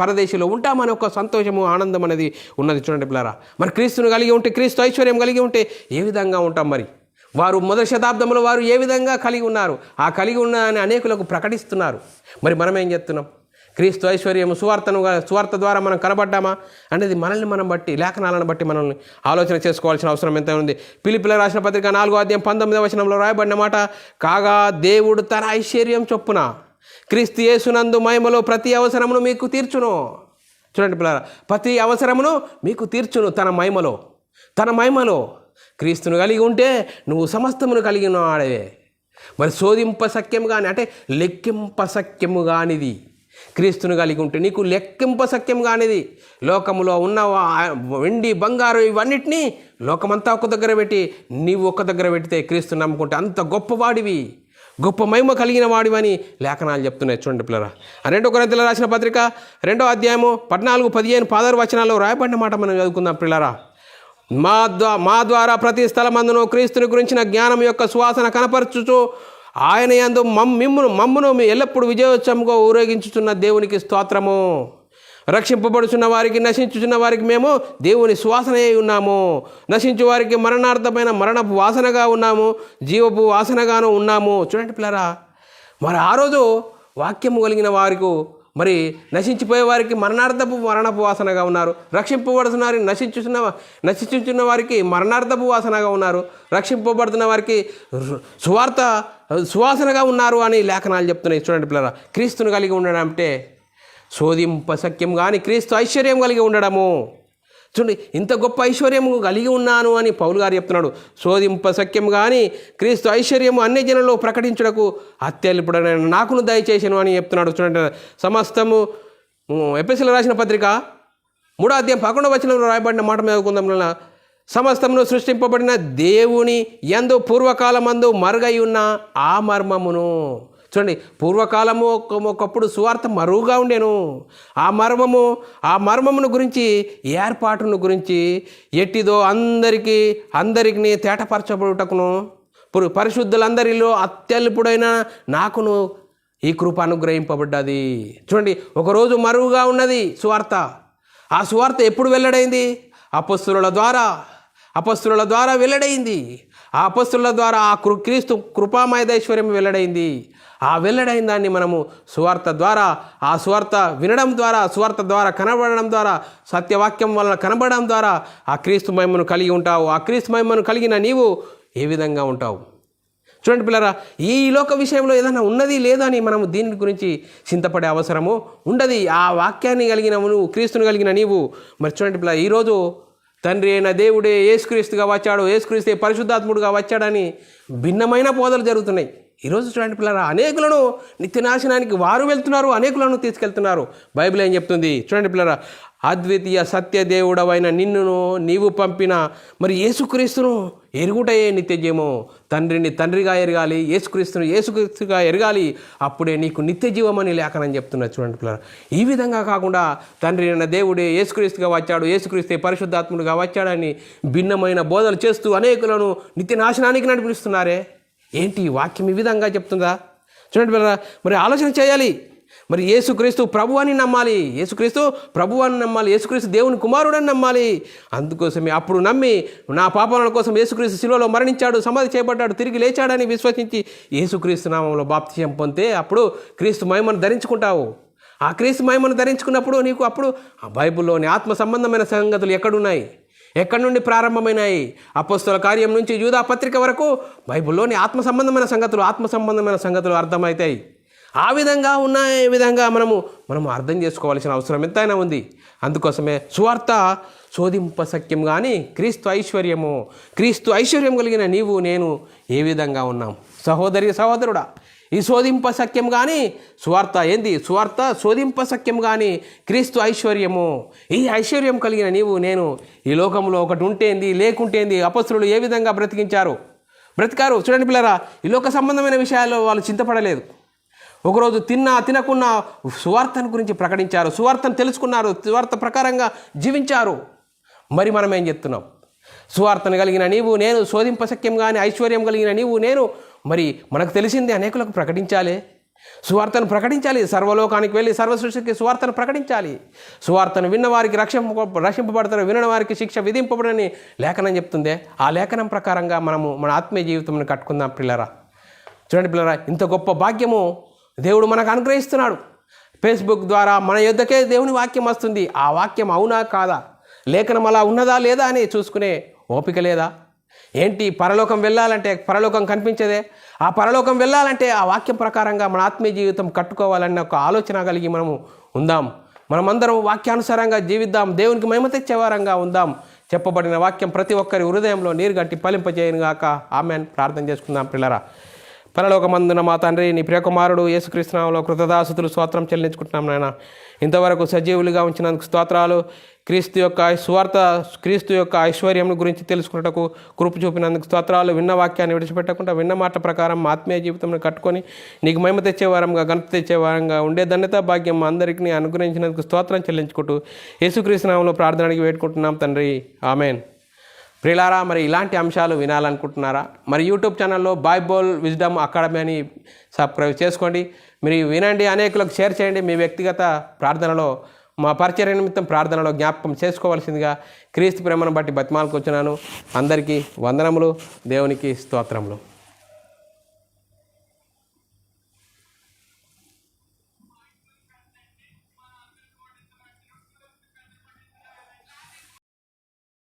పరదేశంలో ఉంటామని ఒక సంతోషము, ఆనందం అనేది ఉన్నది. చూడండి పిల్లరా, మరి క్రీస్తుని కలిగి ఉంటే, క్రీస్తు ఐశ్వర్యం కలిగి ఉంటే ఏ విధంగా ఉంటాం? మరి వారు మొదటి శతాబ్దంలో వారు ఏ విధంగా కలిగి ఉన్నారు? ఆ కలిగి ఉన్నారని అనేకులకు ప్రకటిస్తున్నారు. మరి మనం ఏం చేస్తున్నాం? క్రీస్తు ఐశ్వర్యం సువార్త ద్వారా మనం కనబడ్డామా అనేది మనల్ని మనం బట్టి, లేఖనాలను బట్టి మనల్ని ఆలోచన చేసుకోవాల్సిన అవసరం ఎంత ఉంది. ఫిలిప్పీయులకు రాసిన పత్రిక 4:19 రాయబడిన మాట, కాగా దేవుడు తన ఐశ్వర్యం చొప్పున క్రీస్తు యేసునందు మహిమలో ప్రతి అవసరమును మీకు తీర్చును. చూడండి పిల్లరా, ప్రతి అవసరమును మీకు తీర్చును తన మహిమలో. క్రీస్తును కలిగి ఉంటే నువ్వు సమస్తమును కలిగిన వాడవే. మరి శోధింప సఖ్యము కానీ, అంటే లెక్కింప సఖ్యము కానిది క్రీస్తును కలిగి ఉంటే నీకు లెక్కింప సఖ్యం కానిది. లోకములో ఉన్న వెండి, బంగారు ఇవన్నిటినీ లోకమంతా ఒక దగ్గర పెట్టి నీవు ఒక దగ్గర పెడితే క్రీస్తుని నమ్ముకుంటే అంత గొప్పవాడివి, గొప్ప మహిమ కలిగిన వాడివని లేఖనాలు చెప్తున్నాయి. చూడండి పిల్లరా, 2 కొరింథీయులకు రాసిన పత్రిక 2వ అధ్యాయము 14-15 రాయబడిన మాట మనం చదువుకుందాం పిల్లరా. మా ద్వారా ప్రతి స్థలమందును క్రీస్తుని గురించిన జ్ఞానం యొక్క సువాసన కనపరచుచు ఆయన యందు మమ్మును ఎల్లప్పుడూ విజయోత్సవంగా ఊరేగించుచున్న దేవునికి స్తోత్రము. రక్షింపబడుచున్న వారికి, నశించుచున్న వారికి మేము దేవుని సువాసన అయి ఉన్నాము. నశించు వారికి మరణార్థమైన మరణపు వాసనగా ఉన్నాము, జీవపు వాసనగాను ఉన్నాము. చూడండి పిల్లరా, మరి ఆ రోజు వాక్యము కలిగిన వారికి, మరి నశించిపోయే వారికి మరణపు వాసనగా ఉన్నారు. రక్షింపబడుతున్న నశించుచున్న వారికి మరణార్థపు వాసనగా ఉన్నారు. రక్షింపబడుతున్న వారికి సువాసనగా ఉన్నారు అని లేఖనాలు చెప్తున్నాయి. చూడండి పిల్లరా, క్రీస్తుని కలిగి ఉండడం అంటే శోధింప సఖ్యం కానీ క్రీస్తు ఐశ్వర్యం కలిగి ఉండడము. చూడండి, ఇంత గొప్ప ఐశ్వర్యము కలిగి ఉన్నాను అని పౌలు గారు చెప్తున్నాడు. శోధింప సఖ్యం కానీ క్రీస్తు ఐశ్వర్యము అన్ని జనుల్లో ప్రకటించుటకు అత్యల్పుడైన నాకును దయచేసను అని చెప్తున్నాడు. చూడండి, సమస్తము ఎఫెసీయులకు రాసిన పత్రిక 3:11 రాయబడిన మాట మీద చదువుకుందాం. సమస్తమును సృష్టింపబడిన దేవుని యందు పూర్వకాలమందు మరుగై ఉన్న ఆ మర్మమును. చూడండి, పూర్వకాలము ఒకప్పుడు సువార్త మరువుగా ఉండేను. ఆ మర్మమును గురించి, ఏర్పాటును గురించి ఎట్టిదో అందరికీ తేటపరచబడుటకును పరిశుద్ధులందరిలో అత్యల్పుడైన నాకును ఈ కృప అనుగ్రహింపబడ్డది. చూడండి, ఒకరోజు మరువుగా ఉన్నది సువార్త. ఆ సువార్త ఎప్పుడు వెల్లడైంది? అపొస్తలుల ద్వారా వెల్లడైంది. ఆ అపొస్తలుల ద్వారా ఆ క్రీస్తు కృపామయదైశ్వర్యం వెల్లడైంది. ఆ వెల్లడైన దాన్ని మనము సువార్త ద్వారా, ఆ సువార్త వినడం ద్వారా, సువార్త ద్వారా కనబడడం ద్వారా, సత్యవాక్యం వలన కనబడడం ద్వారా ఆ క్రీస్తు మహిమను కలిగి ఉంటావు. ఆ క్రీస్తు మహిమను కలిగిన నీవు ఏ విధంగా ఉంటావు? చూడండి పిల్లరా, ఈ లోక విషయంలో ఏదైనా ఉన్నది లేదా అని మనము దీని గురించి చింతపడే అవసరము ఉండదు. ఆ వాక్యాన్ని కలిగిన నువ్వు, క్రీస్తుని కలిగిన నీవు. మరి చూడండి పిల్లరా, ఈరోజు తండ్రి అయిన దేవుడే యేసుక్రీస్తుగా వచ్చాడు, యేసుక్రీస్తే పరిశుద్ధాత్ముడుగా వచ్చాడని భిన్నమైన బోధలు జరుగుతున్నాయి. ఈరోజు చూడండి పిల్లరా, అనేకులను నిత్యనాశనానికి వారు వెళ్తున్నారు, అనేకులను తీసుకెళ్తున్నారు. బైబిల్ ఏం చెప్తుంది? చూడండి పిల్లరా, అద్వితీయ సత్యదేవుడవైన నిన్నును నీవు పంపిన మరి యేసుక్రీస్తును ఎరుగుటయే నిత్యజీవము. తండ్రిని తండ్రిగా ఎరగాలి, యేసుక్రీస్తుగా ఎరగాలి, అప్పుడే నీకు నిత్యజీవం అని లేఖనం చెప్తున్నారు. చూడండి పిల్లరా, ఈ విధంగా కాకుండా తండ్రి అయిన దేవుడే యేసుక్రీస్తుగా వచ్చాడు, యేసుక్రీస్తే పరిశుద్ధాత్ముడుగా వచ్చాడని భిన్నమైన బోధలు చేస్తూ అనేకులను నిత్యనాశనానికి నడిపిస్తున్నారే. ఏంటి వాక్యం ఈ విధంగా చెప్తుందా? చూడండి పిల్లరా, మరి ఆలోచన చేయాలి. మరి యేసుక్రీస్తు ప్రభు అని నమ్మాలి, యేసుక్రీస్తు దేవుని కుమారుడని నమ్మాలి. అందుకోసమే అప్పుడు నమ్మి నా పాపాల కోసం యేసుక్రీస్తు శిలువలో మరణించాడు, సమాధి చేయబడ్డాడు, తిరిగి లేచాడని విశ్వసించి యేసుక్రీస్తు నామంలో బాప్తిసం పొందితే అప్పుడు క్రీస్తు మహిమను ధరించుకుంటావు. ఆ క్రీస్తు మహిమను ధరించుకున్నప్పుడు నీకు అప్పుడు ఆ బైబిల్లోని ఆత్మ సంబంధమైన సంగతులు ఎక్కడున్నాయి, ఎక్కడి నుండి ప్రారంభమైనాయి? అపొస్తలుల కార్యం నుంచి యూదా పత్రిక వరకు బైబిల్లోని ఆత్మ సంబంధమైన సంగతులు అర్థమవుతాయి. ఆ విధంగా ఈ విధంగా మనము అర్థం చేసుకోవాల్సిన అవసరం ఎంతైనా ఉంది. అందుకోసమే సువార్త శోధింప సఖ్యం కానీ క్రీస్తు ఐశ్వర్యం కలిగిన నీవు నేను ఏ విధంగా ఉన్నాం? సహోదరుడా, ఈ శోధింప సఖ్యం కానీ సువార్త శోధింప సఖ్యం కానీ క్రీస్తు ఐశ్వర్యము. ఈ ఐశ్వర్యం కలిగిన నీవు నేను ఈ లోకంలో ఒకటి ఉంటేంది లేకుంటేంది అపొస్తలులు ఏ విధంగా బ్రతికారు? చూడండి పిల్లరా, ఈ లోక సంబంధమైన విషయాల్లో వాళ్ళు చింతపడలేదు. ఒకరోజు తినకున్నా సువార్తను గురించి ప్రకటించారు, సువార్తను తెలుసుకున్నారు, సువార్త ప్రకారంగా జీవించారు. మరి మనం ఏం చెప్తున్నాం? సువార్తను కలిగిన నీవు నేను శోధింప సఖ్యం కానీ ఐశ్వర్యం కలిగిన నీవు నేను మరి మనకు తెలిసింది అనేకులకు ప్రకటించాలి, సువార్తను ప్రకటించాలి, సర్వలోకానికి వెళ్ళి సర్వ సృష్టికి సువార్తను ప్రకటించాలి. సువార్తను విన్నవారికి రక్షింపబడతారు, వినని వారికి శిక్ష విధింపబడని లేఖనం చెప్తుందే. ఆ లేఖనం ప్రకారంగా మనము మన ఆత్మీయ జీవితంను కట్టుకుందాం పిల్లరా. చూడండి పిల్లరా, ఇంత గొప్ప భాగ్యము దేవుడు మనకు అనుగ్రహిస్తున్నాడు. ఫేస్బుక్ ద్వారా మన యొద్దకే దేవుని వాక్యం వస్తుంది. ఆ వాక్యం అవునా కాదా, లేఖనం అలా ఉన్నదా లేదా అని చూసుకునే ఓపిక లేదా? ఏంటి, పరలోకం వెళ్ళాలంటే పరలోకం కనిపించదే. ఆ పరలోకం వెళ్ళాలంటే ఆ వాక్యం ప్రకారంగా మన ఆత్మీయ జీవితం కట్టుకోవాలన్న ఒక ఆలోచన కలిగి మనము ఉందాం. మనమందరం వాక్యానుసారంగా జీవిద్దాం, దేవునికి మహిమ తెచ్చేవారంగా ఉందాం. చెప్పబడిన వాక్యం ప్రతి ఒక్కరి హృదయంలో నీరు గట్టి ఫలింపజేయనుగాక. ఆమెన్. ప్రార్థన చేసుకుందాం పిల్లరా. పరలోకమందున మా తండ్రి, నీ ప్రియకుమారుడు యేసుక్రీస్తు నామములో కృతదాసుతులు స్తోత్రం చెల్లించుకుంటున్నాం నాయన. ఇంతవరకు సజీవులుగా ఉంచినందుకు స్తోత్రాలు. క్రీస్తు యొక్క ఐశ్వర్యం గురించి తెలుసుకున్నటకు కృప చూపినందుకు స్తోత్రాలు. విన్న వాక్యాన్ని విడిచిపెట్టకుండా విన్న మాట ప్రకారం ఆత్మీయ జీవితంలో కట్టుకొని నీకు మహిమ తెచ్చేవారంగా, ఘనత తెచ్చేవారంగా ఉండే ధన్యత భాగ్యం మా అందరికీ అనుగ్రహించినందుకు స్తోత్రం చెల్లించుకుంటూ యేసుక్రీస్తు నామములో ప్రార్థన అడిగి వేడుకుంటున్నాం తండ్రి. ఆమెన్. ప్రియులారా, మరి ఇలాంటి అంశాలు వినాలనుకుంటున్నారా? మరి యూట్యూబ్ ఛానల్లో బైబుల్ విజ్డమ్ అకాడమీ అని సబ్స్క్రైబ్ చేసుకోండి. మీరు వినండి, అనేకులకు షేర్ చేయండి. మీ వ్యక్తిగత ప్రార్థనలో, మా పరిచర్య నిమిత్తం ప్రార్థనలో జ్ఞాపకం చేసుకోవాల్సిందిగా క్రీస్తు ప్రేమను బట్టి బతిమాలకు వచ్చినాను. అందరికీ వందనములు, దేవునికి స్తోత్రములు.